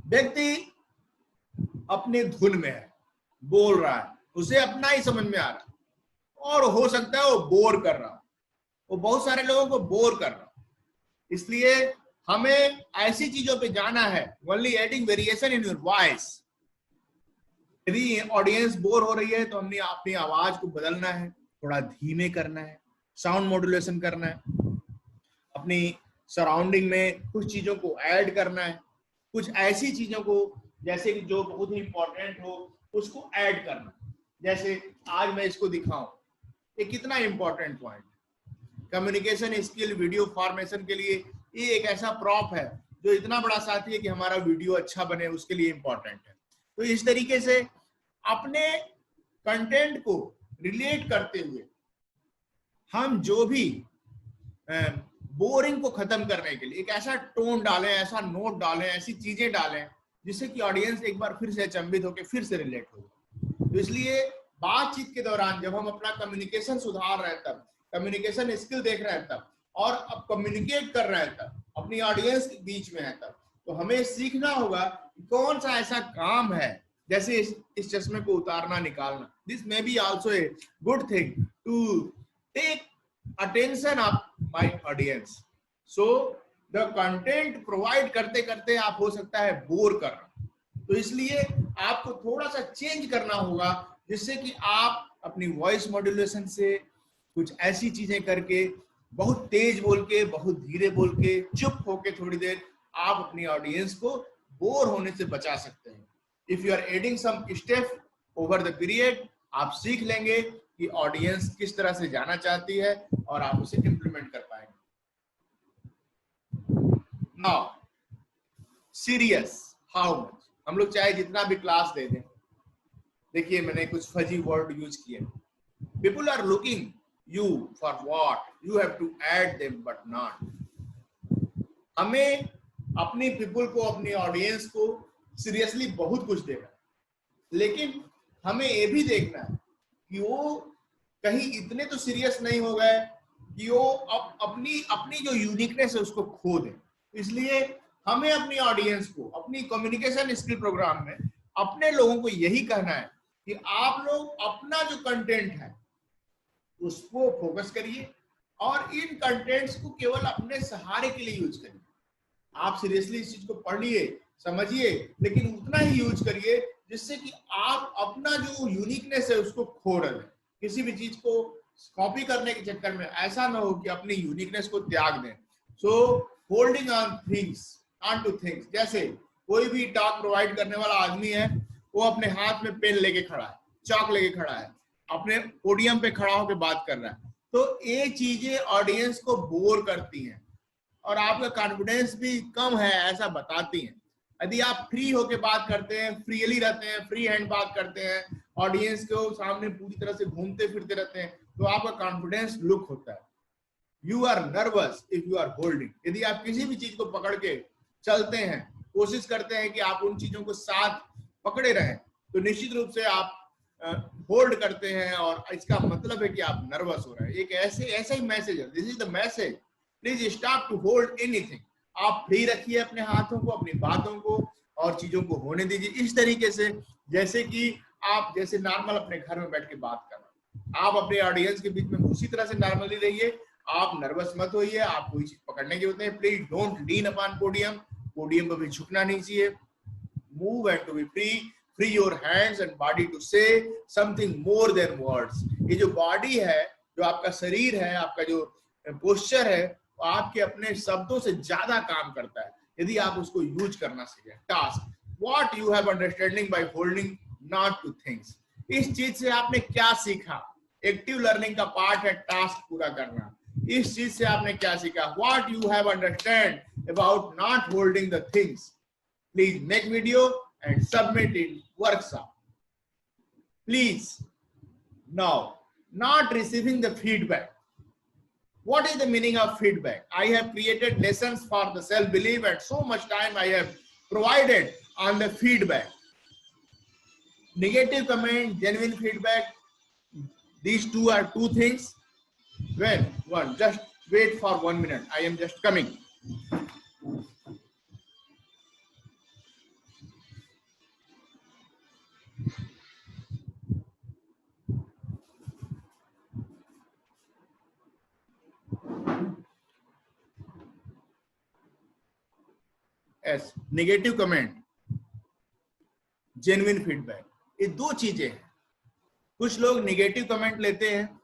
व्यक्ति अपने धुन में है, बोल रहा है, उसे अपना ही समझ में आ रहा है, और हो सकता है वो बोर कर रहा, वो बहुत सारे लोगों को बोर कर रहा. इसलिए हमें ऐसी चीजों पे जाना है. Only adding variation in your voice. यदि ऑडियंस बोर हो रही है तो हमने अपनी आवाज को बदलना है, थोड़ा धीमे करना है, साउंड मॉड्यूलेशन करना है, अपनी सराउंडिंग में कुछ चीजों को ऐड करना है, कुछ ऐसी चीजों को जैसे कि जो बहुत ही इंपॉर्टेंट हो उसको ऐड करना. जैसे आज मैं इसको दिखाऊं, ये कितना important point. Communication skill video formation के लिए ये एक ऐसा प्रॉप है जो इतना बड़ा साथी है कि हमारा वीडियो अच्छा बने, उसके लिए इंपॉर्टेंट है. तो इस तरीके से अपने कंटेंट को रिलेट करते हुए हम जो भी बोरिंग को खत्म करने के लिए एक ऐसा टोन डालें, ऐसा नोट डालें, ऐसी चीजें डालें जिससे कि ऑडियंस एक बार फिर से अचंभित होकर फिर से रिलेट हो. तो इसलिए बातचीत के दौरान जब हम अपना कम्युनिकेशन सुधार रहे हैं तब, कम्युनिकेशन स्किल देख रहे हैं तब, और अब कम्युनिकेट कर रहे हैं तब, अपनी ऑडियंस के बीच में है तब, तो हमें सीखना होगा कौन सा ऐसा काम है, जैसे इस चश्मे को उतारना निकालना. This may be also a good thing to take attention of my audience. So the content provide करते करते आप हो सकता है बोर कर रहे. तो इसलिए आपको थोड़ा सा चेंज करना होगा जिससे कि आप अपनी वॉइस मॉड्यूलेशन से कुछ ऐसी चीजें करके, बहुत तेज बोल के, बहुत धीरे बोल के, चुप होके थोड़ी देर आप अपनी ऑडियंस को बोर होने से बचा सकते हैं. If you are adding some step over the period, आप सीख लेंगे कि ऑडियंस किस तरह से जाना चाहती है और आप उसे इंप्लीमेंट कर पाएंगे. Now serious how much. हम लोग चाहे जितना भी क्लास दे दें, देखिए मैंने कुछ फजी वर्ड यूज किए. People are looking you for what you have to add them but not. हमें अपनी पीपल को, अपनी ऑडियंस को सीरियसली बहुत कुछ देना, लेकिन हमें ये भी देखना है कि वो कहीं इतने तो सीरियस नहीं हो गए कि वो अपनी जो यूनिकनेस है उसको खो दें. इसलिए हमें अपनी ऑडियंस को अपनी कम्युनिकेशन स्किल प्रोग्राम में अपने लोगों को यही कहना है कि आप लोग अपना जो कंटेंट है उसको फोकस करिए और इन कंटेंट्स को केवल अपने सहारे के लिए यूज करिए. आप सीरियसली इस चीज को पढ़िए, समझिए, लेकिन उतना ही यूज करिए जिससे कि आप अपना जो यूनिकनेस है उसको खो रहे हैं. किसी भी चीज को कॉपी करने के चक्कर में ऐसा ना हो कि अपनी यूनिकनेस को त्याग दें. So holding on things, on to things. जैसे कोई भी टॉक प्रोवाइड करने वाला आदमी है, वो अपने हाथ में पेन लेके खड़ा है, चॉक लेके खड़ा है, अपने पोडियम पे खड़ा होकर बात कर रहा है. तो ये चीजें ऑडियंस को बोर करती हैं और आपका कॉन्फिडेंस भी कम है ऐसा बताती हैं. यदि आप फ्री होके बात करते हैं, फ्रीली रहते हैं, फ्री हैंड बात करते हैं, ऑडियंस को सामने पूरी तरह से घूमते फिरते रहते हैं, तो आपका कॉन्फिडेंस लुक होता है. You are nervous if you are holding. यदि आप किसी भी चीज को पकड़ के चलते हैं, कोशिश करते हैं कि आप उन चीजों को साथ पकड़े रहें, तो निश्चित रूप से आप होल्ड करते हैं और इसका मतलब है कि आप नर्वस हो रहे हैं. एक ऐसा ही मैसेज है. This is the message. Please stop to hold anything. आप फ्री रखिए अपने हाथों को, अपनी बातों को, और चीजों को होने दीजिए इस तरीके से जैसे कि आप जैसे नॉर्मल अपने घर में बैठ के बात कर रहे हैं. आप अपने ऑडियंस के बीच में उसी तरह से नॉर्मली रहिए. आप नर्वस मत होइए. आप कोई चीज पकड़ने की जरूरत नहीं. Please don't lean upon podium. Podium पर भी झुकना नहीं चाहिए. Move and to be free. Free your hands and body to say something more than words. ये जो बॉडी है, जो आपका शरीर है, आपका जो पोस्चर है, आपके अपने शब्दों से ज्यादा काम करता है यदि आप उसको यूज करना सीखें. Task, what you have understanding by holding not two things. इस चीज से आपने क्या सीखा? एक्टिव लर्निंग का पार्ट है टास्क पूरा करना. इस चीज से आपने क्या सीखा? What you have understand about not holding the things. Please make video and submit in workshop. Please. Now, not receiving the feedback. What is the meaning of feedback? I have created lessons for the self-belief and so much time I have provided on the feedback. Negative comment, genuine feedback, these two are two things. When one, just wait for 1 minute, I am just coming. Yes, negative comment, genuine feedback, ये दो चीजें हैं. कुछ लोग नेगेटिव कमेंट लेते हैं,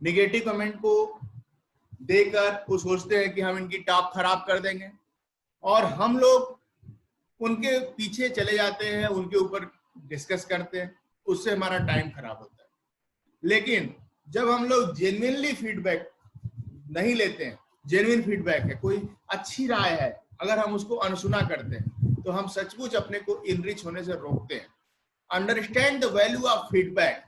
नेगेटिव कमेंट को देकर वो सोचते हैं कि हम इनकी टॉक खराब कर देंगे, और हम लोग उनके पीछे चले जाते हैं, उनके ऊपर डिस्कस करते हैं, उससे हमारा टाइम खराब होता है. लेकिन जब हम लोग जेन्युइनली फीडबैक नहीं लेते हैं, जेन्युइन फीडबैक है, कोई अच्छी राय है, अगर हम उसको अनसुना करते हैं तो हम सचमुच अपने को इनरिच होने से रोकते हैं. Understand the value of feedback.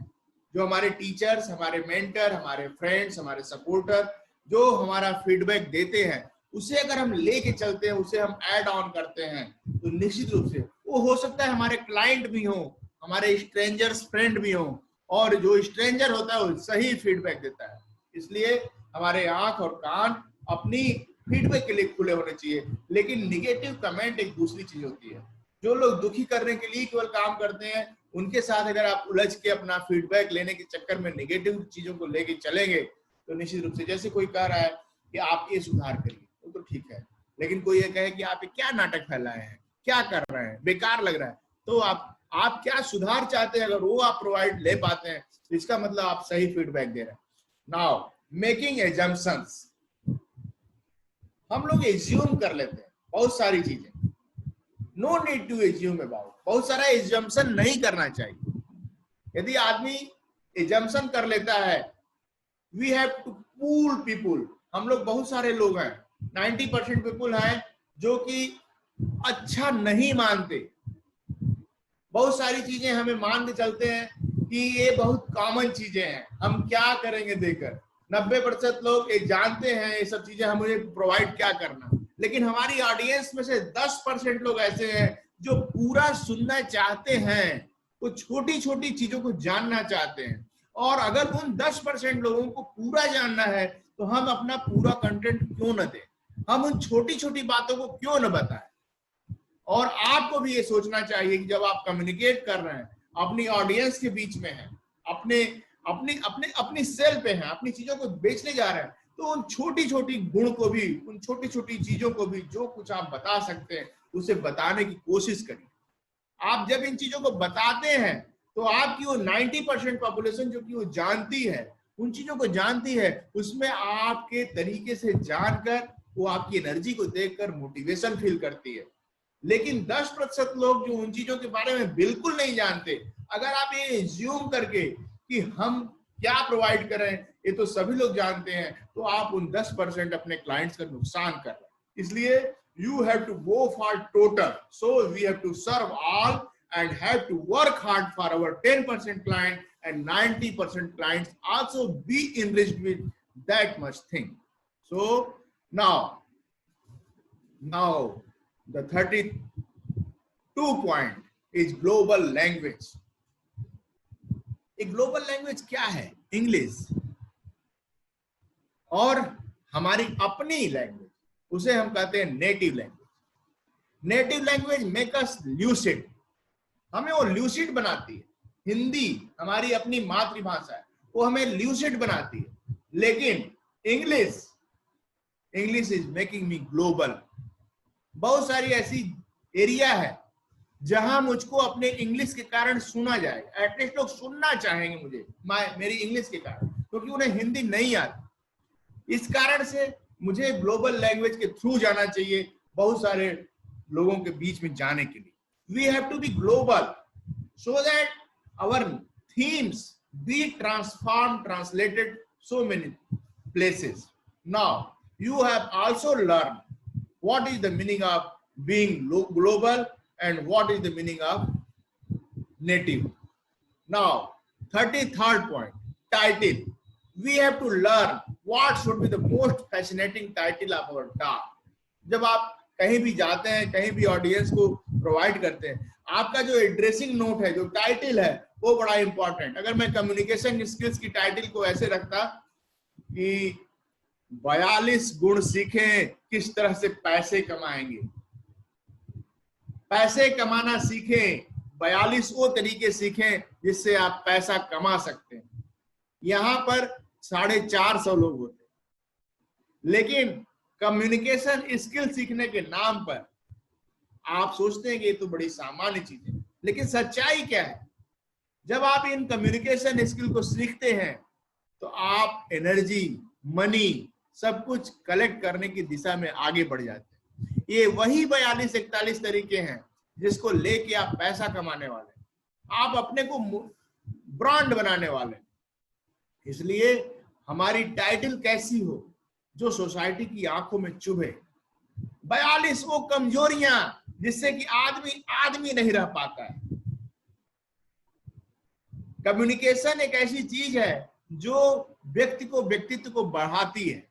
जो हमारे टीचर्स, हमारे मेंटर, हमारे फ्रेंड्स, हमारे सपोर्टर जो हमारा फीडबैक देते हैं, उसे अगर हम लेके चलते हैं, उसे हम ऐड ऑन करते हैं, तो निश्चित रूप से वो हो सकता है हमारे क्लाइंट भी हो, हमारे स्ट्रेंजर्स फ्रेंड भी हो, और जो स्ट्रेंजर होता है वो सही फीडबैक देता है. इसलिए हमारे आंख और कान अपनी फीडबैक के लिए खुले होने चाहिए. लेकिन निगेटिव कमेंट एक दूसरी चीज होती है. जो लोग दुखी करने के लिए केवल काम करते हैं, उनके साथ अगर आप उलझ के अपना फीडबैक लेने के चक्कर में निगेटिव चीजों को लेके चलेंगे, तो निश्चित रूप से, जैसे कोई कह रहा है कि आप ये सुधार करिए, तो ठीक है, लेकिन कोई ये कहे कि आप ये क्या नाटक फैलाए हैं, क्या कर रहे हैं, बेकार लग रहा है, तो आप क्या सुधार चाहते हैं, अगर वो आप प्रोवाइड ले पाते हैं, तो इसका मतलब आप सही फीडबैक दे रहे हैं. Now making assumptions. हम लोग एज्यूम कर लेते हैं बहुत सारी चीजें. No need to assume about. बहुत सारा एजम्पशन नहीं करना चाहिए. यदि आदमी एजम्पशन कर लेता है, we have to pool people. हम लोग बहुत सारे लोग हैं, 90% पीपुल हैं जो कि अच्छा नहीं मानते. बहुत सारी चीजें हमें मान के चलते हैं कि ये बहुत कॉमन चीजें हैं, हम क्या करेंगे देकर. 90% लोग ये जानते हैं ये सब चीजें हमें प्रोवाइड क्या करना. लेकिन हमारी ऑडियंस में से 10% लोग ऐसे हैं जो पूरा सुनना चाहते हैं, वो छोटी छोटी चीजों को जानना चाहते हैं. और अगर उन 10% लोगों को पूरा जानना है, तो हम अपना पूरा कंटेंट क्यों न दें, हम उन छोटी छोटी बातों को क्यों न बताएं. और आपको भी ये सोचना चाहिए कि जब आप कम्युनिकेट कर रहे हैं, अपनी ऑडियंस के बीच में हैं, अपनी सेल पे हैं, अपनी चीजों को बेचने जा रहे हैं, तो उन छोटी छोटी गुण को भी, उन छोटी छोटी चीजों को भी, जो कुछ आप बता सकते हैं, उसे बताने की कोशिश करिए. आप जब इन चीजों को बताते हैं, तो आपकी वो 90% पॉपुलेशन जो कि वो जानती है, उन चीजों को जानती है, उसमें आपके तरीके से जानकर वो आपकी एनर्जी को देखकर मोटिवेशन फील करती है. लेकिन 10% लोग जो उन चीजों के बारे में बिल्कुल नहीं जानते, अगर आप ये एज्यूम करके कि हम क्या प्रोवाइड करें, ये तो सभी लोग जानते हैं, तो आप उन 10% अपने क्लाइंट्स का नुकसान कर रहे हैं. इसलिए you have to go for total. So we have to serve all and have to work hard for our 10% client, and 90% clients also be enriched with that much thing. So now the 32 point is global language. एक ग्लोबल लैंग्वेज क्या है? इंग्लिश. और हमारी अपनी लैंग्वेज, उसे हम कहते हैं native language. Native language make us lucid. हमें वो ल्यूसिड बनाती है. हिंदी हमारी अपनी मातृभाषा है, वो हमें ल्यूसिड बनाती है. लेकिन English is making me global. बहुत सारी ऐसी एरिया है जहां मुझको अपने इंग्लिश के कारण सुना जाएगा. एटलीस्ट लोग सुनना चाहेंगे मुझे मेरी इंग्लिश के कारण, क्योंकि उन्हें हिंदी नहीं आती. इस कारण से मुझे ग्लोबल लैंग्वेज के थ्रू जाना चाहिए, बहुत सारे लोगों के बीच में जाने के लिए. We have to be global so that our themes be translated so many places. Now you have also learned what is the meaning of being global and what is the meaning of native. Now 33rd point, title. We have to learn what should be the most fascinating title of our talk. जब आप कहीं भी जाते हैं, कहीं भी ऑडियंस को प्रोवाइड करते हैं, आपका जो एड्रेसिंग नोट है, जो टाइटल है, वो बड़ा इंपॉर्टेंट। अगर मैं कम्युनिकेशन स्किल्स की टाइटल को ऐसे रखता कि 42 गुण सीखें किस तरह से पैसे कमाएंगे, पैसे कमाना सीखें, 42 वो तरीके सीखें जिससे आप पैसा कमा सकते हैं, यहां पर 450 लोग होते हैं। लेकिन कम्युनिकेशन स्किल सीखने के नाम पर आप सोचते हैं कि ये तो बड़ी सामान्य चीज है, लेकिन सच्चाई क्या है? जब आप इन कम्युनिकेशन स्किल को सीखते हैं तो आप एनर्जी, मनी, सब कुछ कलेक्ट करने की दिशा में आगे बढ़ जाते हैं। ये वही 42-41 तरीके हैं जिसको लेके आप पैसा कमाने वाले हैं, आप अपने को ब्रांड बनाने वाले हैं। इसलिए हमारी टाइटल कैसी हो जो सोसाइटी की आंखों में चुभे। 42 वो कमजोरियां जिससे कि आदमी नहीं रह पाता है। कम्युनिकेशन एक ऐसी चीज है जो व्यक्तित्व को बढ़ाती है।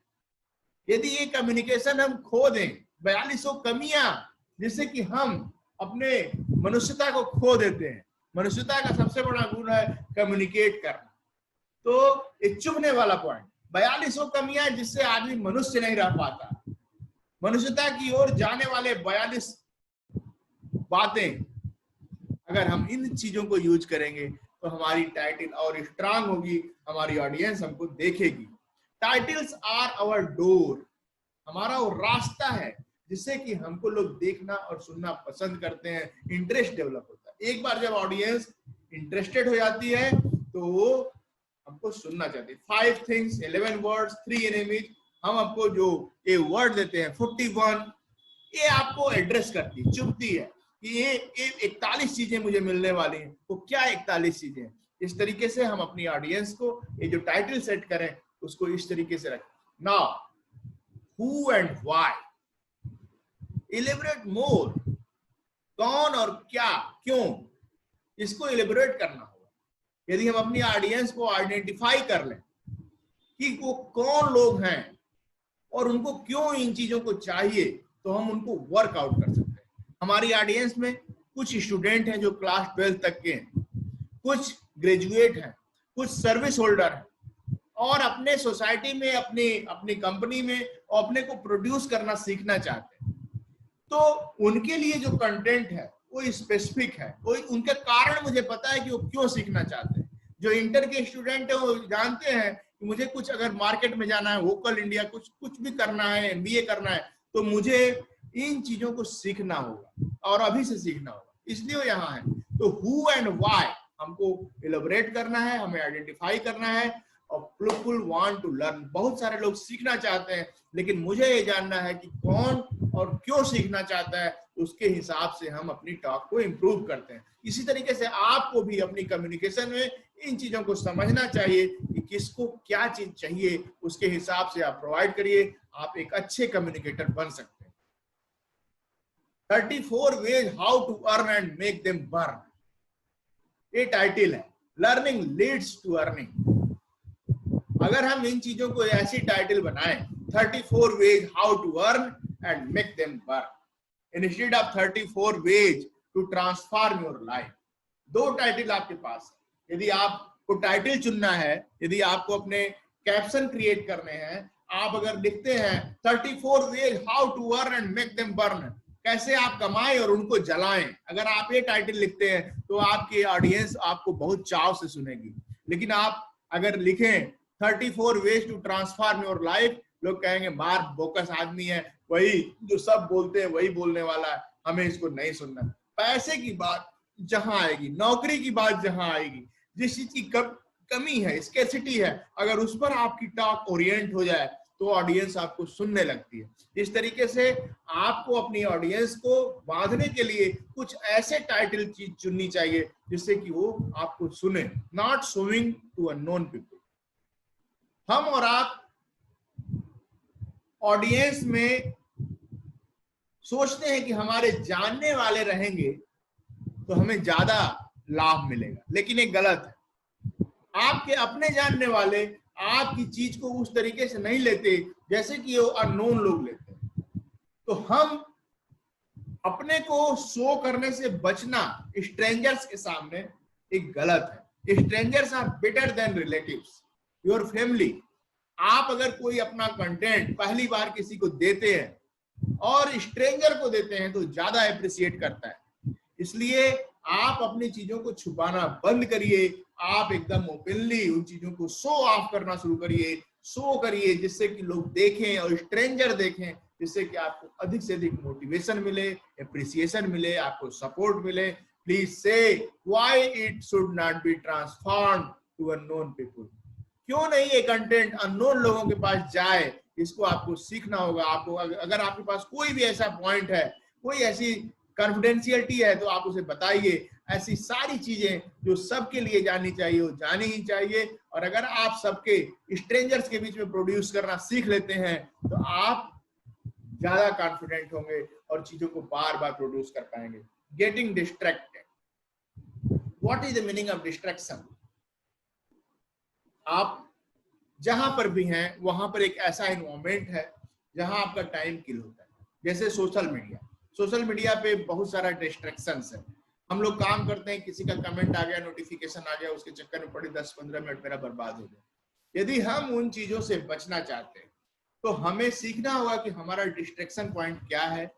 यदि ये कम्युनिकेशन हम खो दें, 42 कमियां जिससे कि हम अपने मनुष्यता को खो देते हैं। मनुष्यता का सबसे बड़ा गुण है कम्युनिकेट करना। तो ये चुभने वाला पॉइंट, 42 कमियां जिससे आदमी मनुष्य नहीं रह पाता। मनुष्यता की ओर जाने वाले 42 बातें, अगर हम इन चीजों को यूज करेंगे तो हमारी टाइटल और स्ट्रांग होगी, हमारी ऑडियंस हमको देखेगी। टाइटल्स आर आवर डोर, हमारा वो रास्ता है जिससे कि हमको लोग देखना और सुनना पसंद करते हैं, इंटरेस्ट डेवलप होता है। एक बार जब ऑडियंस इंटरेस्टेड हो जाती है तो वो हमको सुनना चाहती है। 5 things, 11 words, 3 enemies, हम आपको जो ये वर्ड देते हैं 41, ये आपको एड्रेस करती है, चुभती है कि ये 41 चीजें मुझे मिलने वाली हैं। वो क्या 41 चीजें? इस तरीके से हम अपनी ऑडियंस को ये जो टाइटल सेट करें उसको इस तरीके से रखें। Now who and why, elaborate more, कौन और क्या, क्यों, इसको इलेबोरेट करना होगा। यदि हम अपनी ऑडियंस को आइडेंटिफाई कर लें कि वो कौन लोग हैं और उनको क्यों इन चीजों को चाहिए, तो हम उनको वर्कआउट कर सकते हैं। हमारी ऑडियंस में कुछ स्टूडेंट हैं जो क्लास 12 तक के हैं, कुछ ग्रेजुएट हैं, कुछ सर्विस होल्डर हैं और अपने सोसाइटी में, अपनी कंपनी में अपने को प्रोड्यूस करना सीखना चाहते हैं। तो उनके लिए जो कंटेंट है वो स्पेसिफिक है, वो उनके कारण मुझे पता है कि वो क्यों सीखना चाहते हैं। जो इंटर के स्टूडेंट है वो जानते हैं कि मुझे कुछ अगर मार्केट में जाना है, वोकल इंडिया कुछ भी करना है, एमबीए करना है, तो मुझे इन चीजों को सीखना होगा और अभी से सीखना होगा, इसलिए वो यहाँ है। तो हु एंड व्हाई हमको इलेबोरेट करना है, हमें आइडेंटिफाई करना है। और पीपल वांट टू लर्न, बहुत सारे लोग सीखना चाहते हैं, लेकिन मुझे ये जानना है कि कौन और क्यों सीखना चाहता है, उसके हिसाब से हम अपनी टॉक को इम्प्रूव करते हैं। इसी तरीके से आपको भी अपनी कम्युनिकेशन में इन चीजों को समझना चाहिए कि किसको क्या चीज चाहिए, उसके हिसाब से आप प्रोवाइड करिए, आप एक अच्छे कम्युनिकेटर बन सकते हैं। 34 ways how to earn and make them burn, ये टाइटल है। Learning leads to earning. अगर हम इन चीजों को ऐसी टाइटल बनाएं, 34 ways how to earn and make them burn, instead of 34 ways to transform your life। दो टाइटल आपके पास है। यदि आपको टाइटल चुनना है, यदि आपको अपने कैप्शन क्रिएट करने हैं, आप अगर लिखते हैं 34 ways how to earn and make them burn, कैसे आप कमाएं और उनको जलाएं, अगर आप ये टाइटल लिखते हैं तो आपकी ऑडियंस आपको बहुत चाव से सुनेगी। लेकिन आप अगर लिखें 34 ways to transform your life, लोग कहेंगे मार बोकस आदमी है, वही जो सब बोलते हैं वही बोलने वाला है, हमें इसको नहीं सुनना। पैसे की बात जहां आएगी, नौकरी की बात जहां आएगी, जिस चीज की कमी है, स्कैर्सिटी है, अगर उस पर आपकी टॉक ओरिएंट हो जाए तो ऑडियंस आपको सुनने लगती है। इस तरीके से आपको अपनी ऑडियंस को बांधने के लिए कुछ ऐसे टाइटल चीज चुननी चाहिए जिससे कि वो आपको सुने। Not showing to unknown people. हम और आप ऑडियंस में सोचते हैं कि हमारे जानने वाले रहेंगे तो हमें ज्यादा लाभ मिलेगा, लेकिन ये गलत है। आपके अपने जानने वाले आपकी चीज को उस तरीके से नहीं लेते जैसे कि वो अननोन लोग लेते हैं। तो हम अपने को शो करने से बचना स्ट्रेंजर्स के सामने एक गलत है। Strangers are better than relatives, your family. आप अगर कोई अपना कंटेंट पहली बार किसी को देते हैं और स्ट्रेंजर को देते हैं तो ज्यादा अप्रिशिएट करता है। इसलिए आप अपनी चीजों को छुपाना बंद करिए, आप एकदम ओपनली उन चीजों को शो ऑफ करना शुरू करिए, शो करिए, जिससे कि लोग देखें और स्ट्रेंजर देखें, जिससे कि आपको अधिक से अधिक मोटिवेशन मिले, एप्रिसिएशन मिले, आपको सपोर्ट मिले। Please say why it should not be transform to unknown people. क्यों नहीं ये कंटेंट अननोन लोगों के पास जाए, इसको आपको सीखना होगा। आपको अगर आपके पास कोई भी ऐसा पॉइंट है, कोई ऐसी कॉन्फिडेंशियलिटी है, तो आप उसे बताइए। ऐसी सारी चीजें जो सबके लिए जाननी चाहिए वो जानी ही चाहिए। और अगर आप सबके स्ट्रेंजर्स के बीच में प्रोड्यूस करना सीख लेते हैं तो आप ज्यादा कॉन्फिडेंट होंगे और चीजों को बार बार प्रोड्यूस कर पाएंगे। Getting distracted, what is the meaning of distraction? आप जहां पर भी हैं वहां पर एक ऐसा एनवायरनमेंट है जहां आपका टाइम किल होता है। जैसे सोशल मीडिया पे बहुत सारा डिस्ट्रैक्शंस है। हम लोग काम करते हैं, किसी का कमेंट आ गया, नोटिफिकेशन आ गया, उसके चक्कर में पड़े 10-15 मिनट मेरा बर्बाद हो गया। यदि हम उन चीजों से बचना चाहते हैं तो हमें सीखना होगा कि हमारा डिस्ट्रैक्शन पॉइंट क्या है।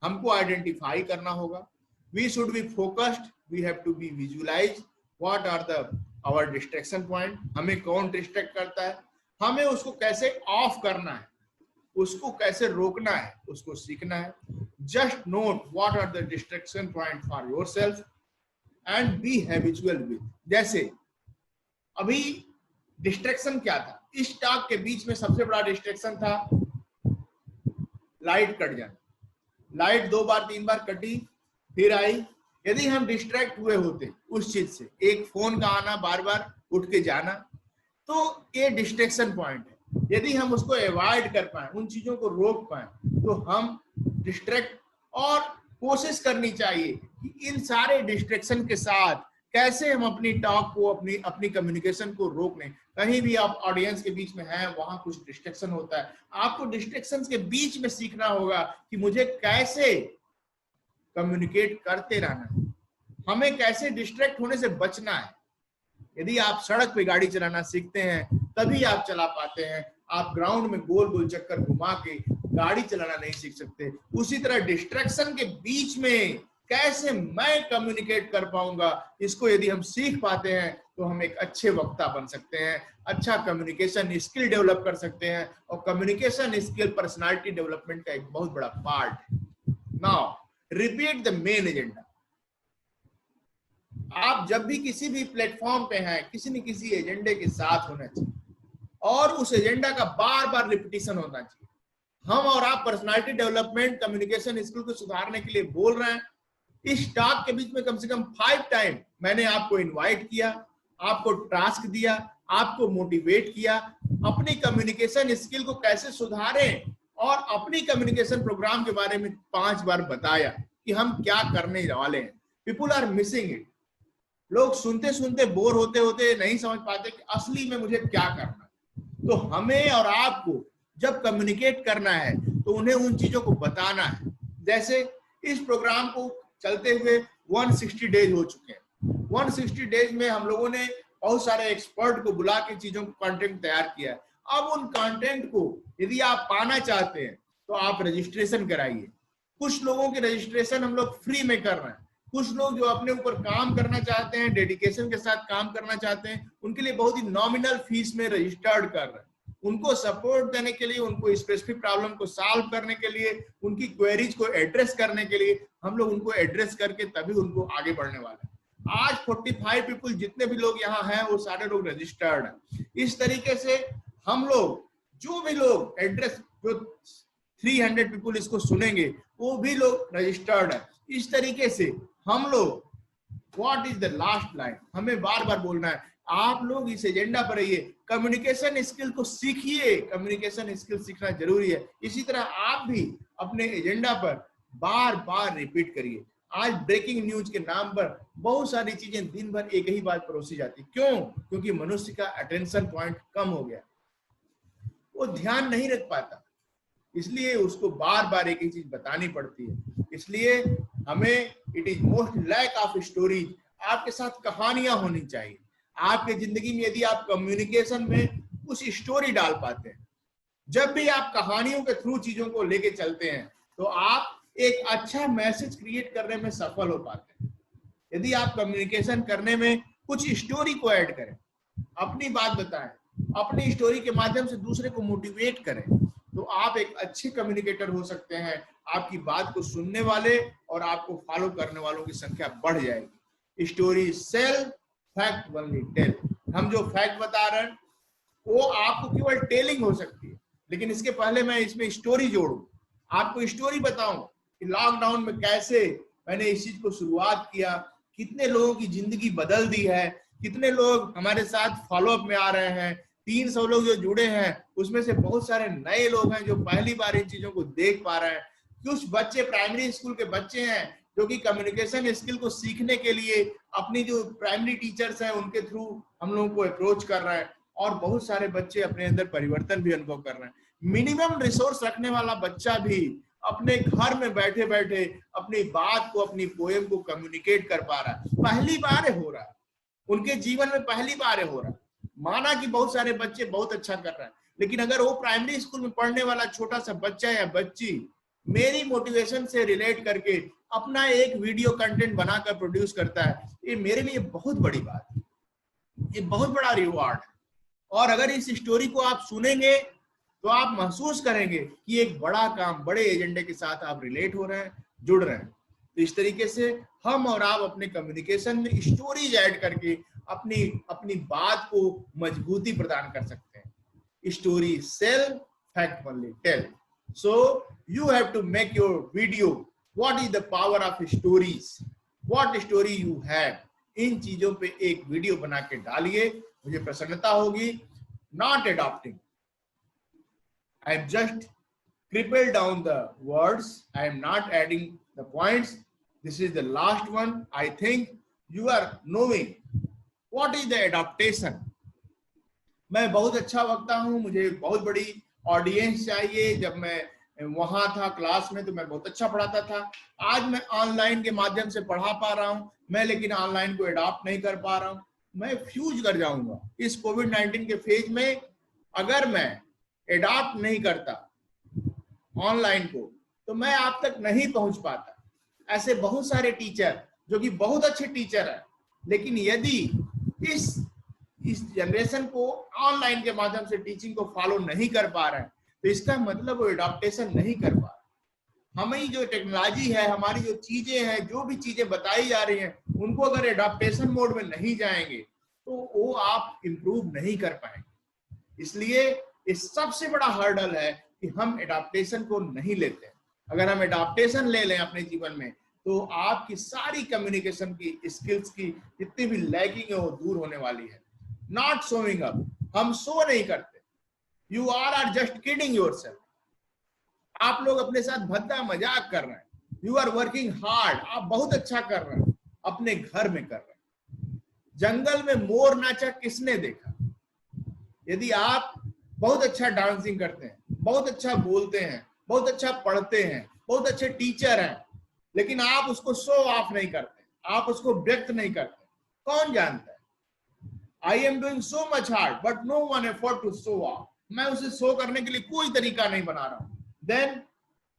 हमको आइडेंटिफाई करना होगा। We should be focused, we have to be visualize what are the our distraction point. हमें कौन डिस्ट्रैक्ट करता है, हमें उसको कैसे ऑफ करना है, उसको कैसे रोकना है, उसको सीखना है। Just note what are the distraction point for yourself and be habitual with. जैसे अभी डिस्ट्रैक्शन क्या था, इस टॉक के बीच में सबसे बड़ा डिस्ट्रैक्शन था लाइट कट जाना। लाइट 2 बार 3 बार कटी, फिर आई। यदि हम डिस्ट्रैक्ट हुए होते उस चीज से, एक फोन का आना, बार बार उठ के जाना, तो ये डिस्ट्रैक्शन पॉइंट है। यदि हम उसको अवॉइड कर पाए, उन चीजों को रोक पाए, तो हम डिस्ट्रैक्ट, और कोशिश करनी चाहिए कि इन सारे डिस्ट्रैक्शन के साथ कैसे हम अपनी टॉक को, अपनी कम्युनिकेशन को रोक लें। कहीं भी आप ऑडियंस के बीच में हैं, वहां कुछ डिस्ट्रैक्शन होता है, आपको डिस्ट्रैक्शंस के बीच में सीखना होगा कि मुझे कैसे कम्युनिकेट करते रहना है, हमें कैसे डिस्ट्रैक्ट होने से बचना है। यदि आप सड़क पे गाड़ी चलाना सीखते हैं तभी आप चला पाते हैं। आप ग्राउंड में गोल गोल चक्कर घुमा के गाड़ी चलाना नहीं सीख सकते। उसी तरह डिस्ट्रैक्शन के बीच में कैसे मैं कम्युनिकेट कर पाऊंगा, इसको यदि हम सीख पाते हैं तो हम एक अच्छे वक्ता बन सकते हैं, अच्छा कम्युनिकेशन स्किल डेवलप कर सकते हैं। और कम्युनिकेशन स्किल पर्सनालिटी डेवलपमेंट का एक बहुत बड़ा पार्ट है। Now repeat the main agenda. आप जब भी किसी भी प्लेटफॉर्म पे हैं, किसी न किसी एजेंडे के साथ होना चाहिए और उस एजेंडा का बार बार रिपीटिशन होना चाहिए। हम और आप पर्सनालिटी डेवलपमेंट, कम्युनिकेशन स्किल को सुधारने के लिए बोल रहे हैं। इस टॉक के बीच में कम से कम 5 टाइम मैंने आपको इनवाइट किया, आपको टास्क दिया, आपको मोटिवेट किया, अपनी कम्युनिकेशन स्किल को कैसे सुधारें, और अपनी कम्युनिकेशन प्रोग्राम के बारे में 5 बार बताया कि हम क्या करने वाले हैं। People are missing it. लोग सुनते सुनते बोर होते होते नहीं समझ पाते कि असली में मुझे क्या करना है। तो हमें और आपको जब कम्युनिकेट करना है तो उन्हें उन चीजों को बताना है। जैसे इस प्रोग्राम को चलते हुए 160 डेज हो चुके हैं। 160 डेज में हम लोगों ने बहुत सारे एक्सपर्ट को बुला के चीजों को कंटेंट तैयार किया है। अब उन कंटेंट को यदि आप पाना चाहते हैं तो आप रजिस्ट्रेशन कराइए। कुछ लोगों के रजिस्ट्रेशन हम लोग फ्री में कर रहे हैं। कुछ लोग जो अपने ऊपर काम करना चाहते हैं, डेडिकेशन के साथ काम करना चाहते हैं, उनके लिए बहुत ही नॉमिनल फीस में रजिस्टर्ड कर रहे हैं। उनको सपोर्ट देने के लिए, उनको स्पेसिफिक प्रॉब्लम को सॉल्व करने के लिए, उनकी क्वेरीज को एड्रेस करने के लिए हम लोग उनको एड्रेस करके तभी उनको आगे बढ़ने वाले हैं। आज 45 पीपल जितने भी लोग यहाँ हैं वो सारे लोग रजिस्टर्ड हैं। इस तरीके से हम लोग, जो भी लोग एड्रेस, जो 300 पीपल इसको सुनेंगे वो भी लोग रजिस्टर्ड है। इस तरीके से हम लोग, what is the last line, हमें बार बार बोलना है, आप लोग इस एजेंडा पर रहिए, कम्युनिकेशन स्किल को सीखिए। कम्युनिकेशन स्किल सीखना जरूरी है। इसी तरह आप भी अपने एजेंडा पर बार बार रिपीट करिए। आज ब्रेकिंग न्यूज के नाम पर बहुत सारी चीजें दिन भर एक ही बात परोसी जाती। क्यों? क्योंकि मनुष्य का अटेंशन पॉइंट कम हो गया, वो ध्यान नहीं रख पाता। इसलिए उसको बार बार एक ही चीज बतानी पड़ती है। इसलिए हमें it is most lack of stories, आपके साथ कहानियां होनी चाहिए। आपके जिंदगी में यदि आप कम्युनिकेशन में कुछ स्टोरी डाल पाते हैं, जब भी आप कहानियों के थ्रू चीजों को लेके चलते हैं, तो आप एक अच्छा मैसेज क्रिएट करने में सफल हो पाते हैं। यदि आप कम्युनिकेशन करने में कुछ स्टोरी को ऐड करें, अपनी बात बताएं, अपनी स्टोरी के माध्यम से दूसरे को मोटिवेट करें, तो आप एक अच्छे कम्युनिकेटर हो सकते हैं। आपकी बात को सुनने वाले और आपको फॉलो करने वालों की संख्या बढ़ जाएगी। Story sell, fact only tell. हम जो फैक्ट बता रहे हैं वो आपको केवल टेलिंग हो सकती है, लेकिन इसके पहले मैं इसमें स्टोरी जोड़ूं, आपको स्टोरी बताऊं कि लॉकडाउन में कैसे मैंने इस चीज को शुरुआत किया, कितने लोगों की जिंदगी बदल दी है, कितने लोग हमारे साथ फॉलोअप में आ रहे हैं। 300 लोग जो जुड़े हैं उसमें से बहुत सारे नए लोग हैं जो पहली बार इन चीजों को देख पा रहे हैं। कुछ बच्चे प्राइमरी स्कूल के बच्चे हैं जो कि कम्युनिकेशन स्किल को सीखने के लिए अपनी जो प्राइमरी टीचर्स हैं उनके थ्रू हम लोगों को अप्रोच कर रहे हैं, और बहुत सारे बच्चे अपने अंदर परिवर्तन भी अनुभव कर रहे हैं। मिनिमम रिसोर्स रखने वाला बच्चा भी अपने घर में बैठे बैठे अपनी बात को, अपनी पोएम को कम्युनिकेट कर पा रहा है। पहली बार हो रहा है उनके जीवन में, पहली बार हो रहा है। माना कि बहुत सारे बच्चे बहुत अच्छा कर रहे हैं, लेकिन अगर वो प्राइमरी स्कूल में पढ़ने वाला छोटा सा बच्चा या बच्ची मेरी मोटिवेशन से रिलेट करके अपना एक वीडियो कंटेंट बनाकर प्रोड्यूस करता है, ये मेरे लिए बहुत बड़ी बात है, ये बहुत बड़ा रिवॉर्ड है। और अगर इस स्टोरी को आप सुनेंगे तो आप महसूस करेंगे कि एक बड़ा काम, बड़े एजेंडे के साथ आप रिलेट हो रहे हैं, जुड़ रहे हैं। तो इस तरीके से हम और आप अपने कम्युनिकेशन में स्टोरीज ऐड करके अपनी बात को मजबूती प्रदान कर सकते हैं। Story sell, fact only tell. So you have to make your video. What is the power of stories, what story you have, इन चीजों पे एक वीडियो बना के डालिए, मुझे प्रसन्नता होगी। Not adopting, I have just crippled down the words, I am not adding the points. This is the last one. I think you are knowing what is the adaptation. मैं बहुत अच्छा वक्ता हूँ, मुझे बहुत बड़ी ऑडियंस चाहिए। जब मैं वहां था क्लास में तो मैं बहुत अच्छा पढ़ाता था। आज मैं ऑनलाइन के माध्यम से पढ़ा पा रहा हूँ मैं, लेकिन ऑनलाइन को अडॉप्ट नहीं कर पा रहा हूँ। मैं फ्यूज कर जाऊंगा इस कोविड-19 के फेज में। अगर मैं एडॉप्ट नहीं करता ऑनलाइन को तो मैं आप तक नहीं पहुंच पाता। ऐसे बहुत सारे टीचर जो कि बहुत अच्छे टीचर हैं, लेकिन यदि इस जनरेशन को ऑनलाइन के माध्यम से टीचिंग को फॉलो नहीं कर पा रहे हैं, तो इसका मतलब वो एडॉप्टेशन नहीं कर पा रहे। हमें जो टेक्नोलॉजी है, हमारी जो चीजें हैं, जो भी चीजें बताई जा रही हैं, उनको अगर एडॉप्टेशन मोड में नहीं जाएंगे तो वो आप इंप्रूव नहीं कर पाएंगे। इसलिए इस सबसे बड़ा हर्डल है कि हम एडॉप्टेशन को नहीं लेते। अगर हम एडॉप्टेशन ले लें अपने जीवन में तो आपकी सारी कम्युनिकेशन की स्किल्स की जितनी भी लैगिंग है वो दूर होने वाली है। नॉट शोइंग अप, हम शो नहीं करते। You are just kidding yourself. आप लोग अपने साथ भद्दा मजाक कर रहे हैं। यू आर वर्किंग हार्ड, आप बहुत अच्छा कर रहे हैं, अपने घर में कर रहे हैं। जंगल में मोर नाचा किसने देखा? यदि आप बहुत अच्छा डांसिंग करते हैं, बहुत अच्छा बोलते हैं, बहुत अच्छा पढ़ते हैं, बहुत अच्छे टीचर हैं, लेकिन आप उसको शो ऑफ नहीं करते, आप उसको व्यक्त नहीं करते, कौन जानता है? I am doing so much hard but no one effort to show off. मैं उसे शो करने के लिए कोई तरीका नहीं बना रहा हूं। Then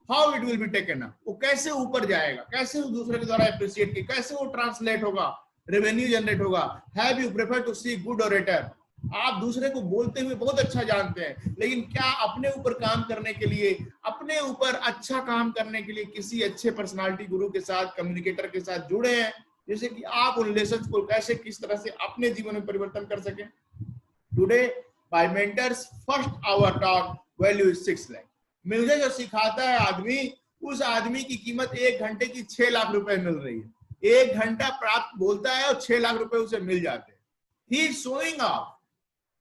how it will be taken up? वो कैसे ऊपर जाएगा, कैसे वो दूसरे के द्वारा अप्रिशिएट किया, कैसे वो ट्रांसलेट होगा, रेवेन्यू जनरेट होगा? Have you prefer to see good orator? आप दूसरे को बोलते हुए बहुत अच्छा जानते हैं, लेकिन क्या अपने ऊपर काम करने के लिए, अपने ऊपर अच्छा काम करने के लिए किसी अच्छे पर्सनालिटी गुरु के साथ, कम्युनिकेटर के साथ जुड़े हैं, जैसे कि आप उन लेसन्स को कैसे किस तरह से अपने जीवन में परिवर्तन कर सकें? Today by mentors first hour talk value is 6 lakh. मुझे जो सिखाता है आदमी, उस आदमी की कीमत 1 घंटे की 6 लाख रुपए मिल रही है। 1 घंटा प्राप्त बोलता है और 6 लाख रुपए उसे मिल जाते हैं। ही इज शोइंग ऑफ,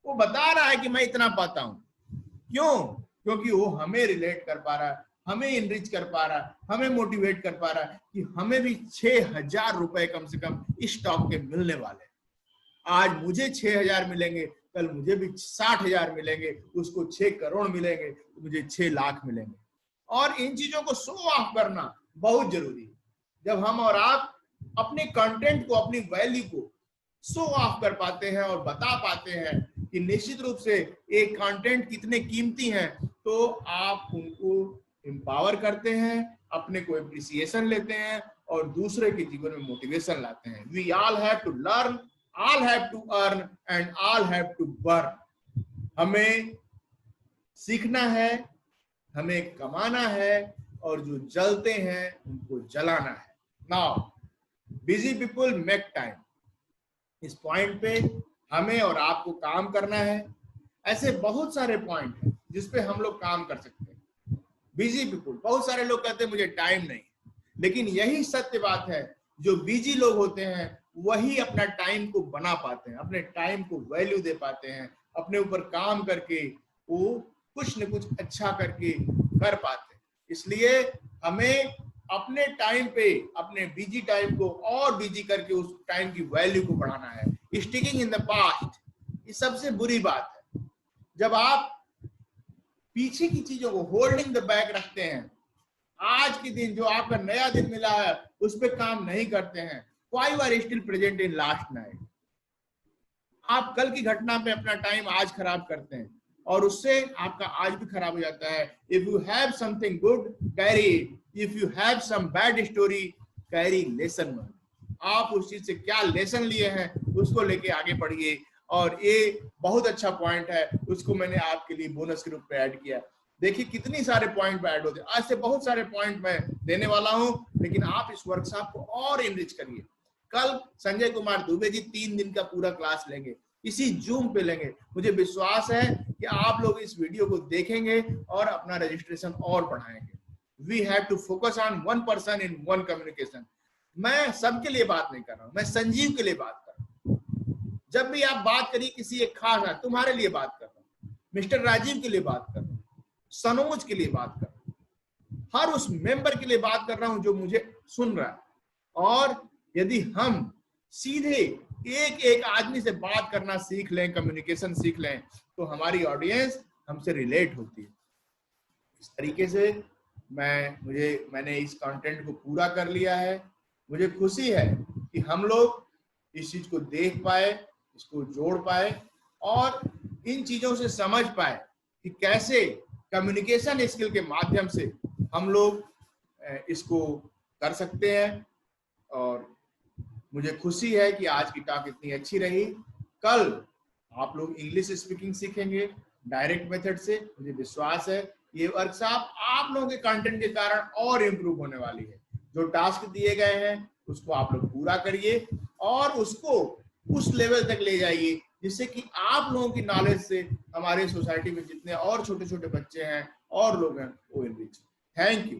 वो बता रहा है कि मैं इतना पाता हूं। क्यों? क्योंकि वो हमें रिलेट कर पा रहा है, हमें इनरिच कर पा रहा है, हमें मोटिवेट कर पा रहा है कि हमें भी 6000 रुपए कम से कम इस स्टॉक के मिलने वाले हैं। आज मुझे 6000 मिलेंगे कल मुझे भी 60,000 मिलेंगे, उसको 6 करोड़ मिलेंगे, तो मुझे 6 लाख मिलेंगे। और इन चीजों को शो ऑफ करना बहुत जरूरी है। जब हम और आप अपने कंटेंट को, अपनी वैल्यू को शो ऑफ कर पाते हैं और बता पाते हैं कि निश्चित रूप से एक कंटेंट कितने कीमती हैं, तो आप उनको एम्पावर करते हैं, अपने को एप्रिसिएशन लेते हैं और दूसरे के जीवन में मोटिवेशन लाते हैं। We all have to learn, all have to earn and all have to burn. हमें सीखना है, हमें कमाना है और जो जलते हैं उनको जलाना है। Now busy people make time, इस पॉइंट पे हमें और आपको काम करना है। ऐसे बहुत सारे पॉइंट हैं जिस पे हम लोग काम कर सकते हैं। बिजी पीपल, बहुत सारे लोग कहते हैं मुझे टाइम नहीं, लेकिन यही सत्य बात है, जो बिजी लोग होते हैं वही अपना टाइम को बना पाते हैं, अपने टाइम को वैल्यू दे पाते हैं, अपने ऊपर काम करके वो कुछ न कुछ अच्छा करके कर पाते हैं। इसलिए हमें अपने टाइम पे, अपने बिजी टाइम को और बिजी करके उस टाइम की वैल्यू को बढ़ाना है। स्टिकिंग इन द पास्ट, ये सबसे बुरी बात है। जब आप पीछे की चीजों को, होल्डिंग द बैक रखते हैं, आज के दिन जो आपका नया दिन मिला है उस पर काम नहीं करते हैं, why you are still present in last night? आप कल की घटना पे अपना टाइम आज खराब करते हैं और उससे आपका आज भी खराब हो जाता है। If you have something good, carry it. If you have some bad story, carry lesson one. आप उस चीज से क्या लेसन लिए हैं उसको लेके आगे बढ़िए। और ये बहुत अच्छा पॉइंट है, उसको मैंने आपके लिए बोनस के रूप में ऐड किया। देखिए कितनी सारे पॉइंट ऐड होते हैं, आज से बहुत सारे पॉइंट मैं देने वाला हूं, लेकिन आप इस वर्कशॉप को और इनरिच करिए। कल संजय कुमार दुबे जी 3 दिन का पूरा क्लास लेंगे, इसी जूम पे लेंगे। मुझे विश्वास है कि आप लोग इस वीडियो को देखेंगे और अपना रजिस्ट्रेशन और बढ़ाएंगे। We have to focus on one person in one communication. मैं सबके लिए बात नहीं कर रहा हूं, मैं संजीव के लिए बात कर रहा हूं। जब भी आप बात करिए किसी एक खास, तुम्हारे लिए बात कर रहा हूं, मिस्टर राजीव के लिए बात कर रहा हूं, सनोज के लिए बात कर रहा हूं, हर उस मेंबर के लिए बात कर रहा हूं जो मुझे सुन रहा है। और यदि हम सीधे एक एक आदमी से बात करना सीख लें, कम्युनिकेशन सीख लें, तो हमारी ऑडियंस हमसे रिलेट होती है। इस तरीके से मैंने इस कंटेंट को पूरा कर लिया है। मुझे खुशी है कि हम लोग इस चीज को देख पाए, इसको जोड़ पाए और इन चीजों से समझ पाए कि कैसे कम्युनिकेशन स्किल के माध्यम से हम लोग इसको कर सकते हैं। और मुझे खुशी है कि आज की टॉक इतनी अच्छी रही। कल आप लोग इंग्लिश स्पीकिंग सीखेंगे डायरेक्ट मेथड से। मुझे विश्वास है ये वर्कशॉप आप लोगों के कंटेंट के कारण और इम्प्रूव होने वाली है। जो टास्क दिए गए हैं उसको आप लोग पूरा करिए और उसको उस लेवल तक ले जाइए जिससे कि आप लोगों की नॉलेज से हमारे सोसाइटी में जितने और छोटे छोटे बच्चे हैं और लोग हैं वो इनरिच। Thank you.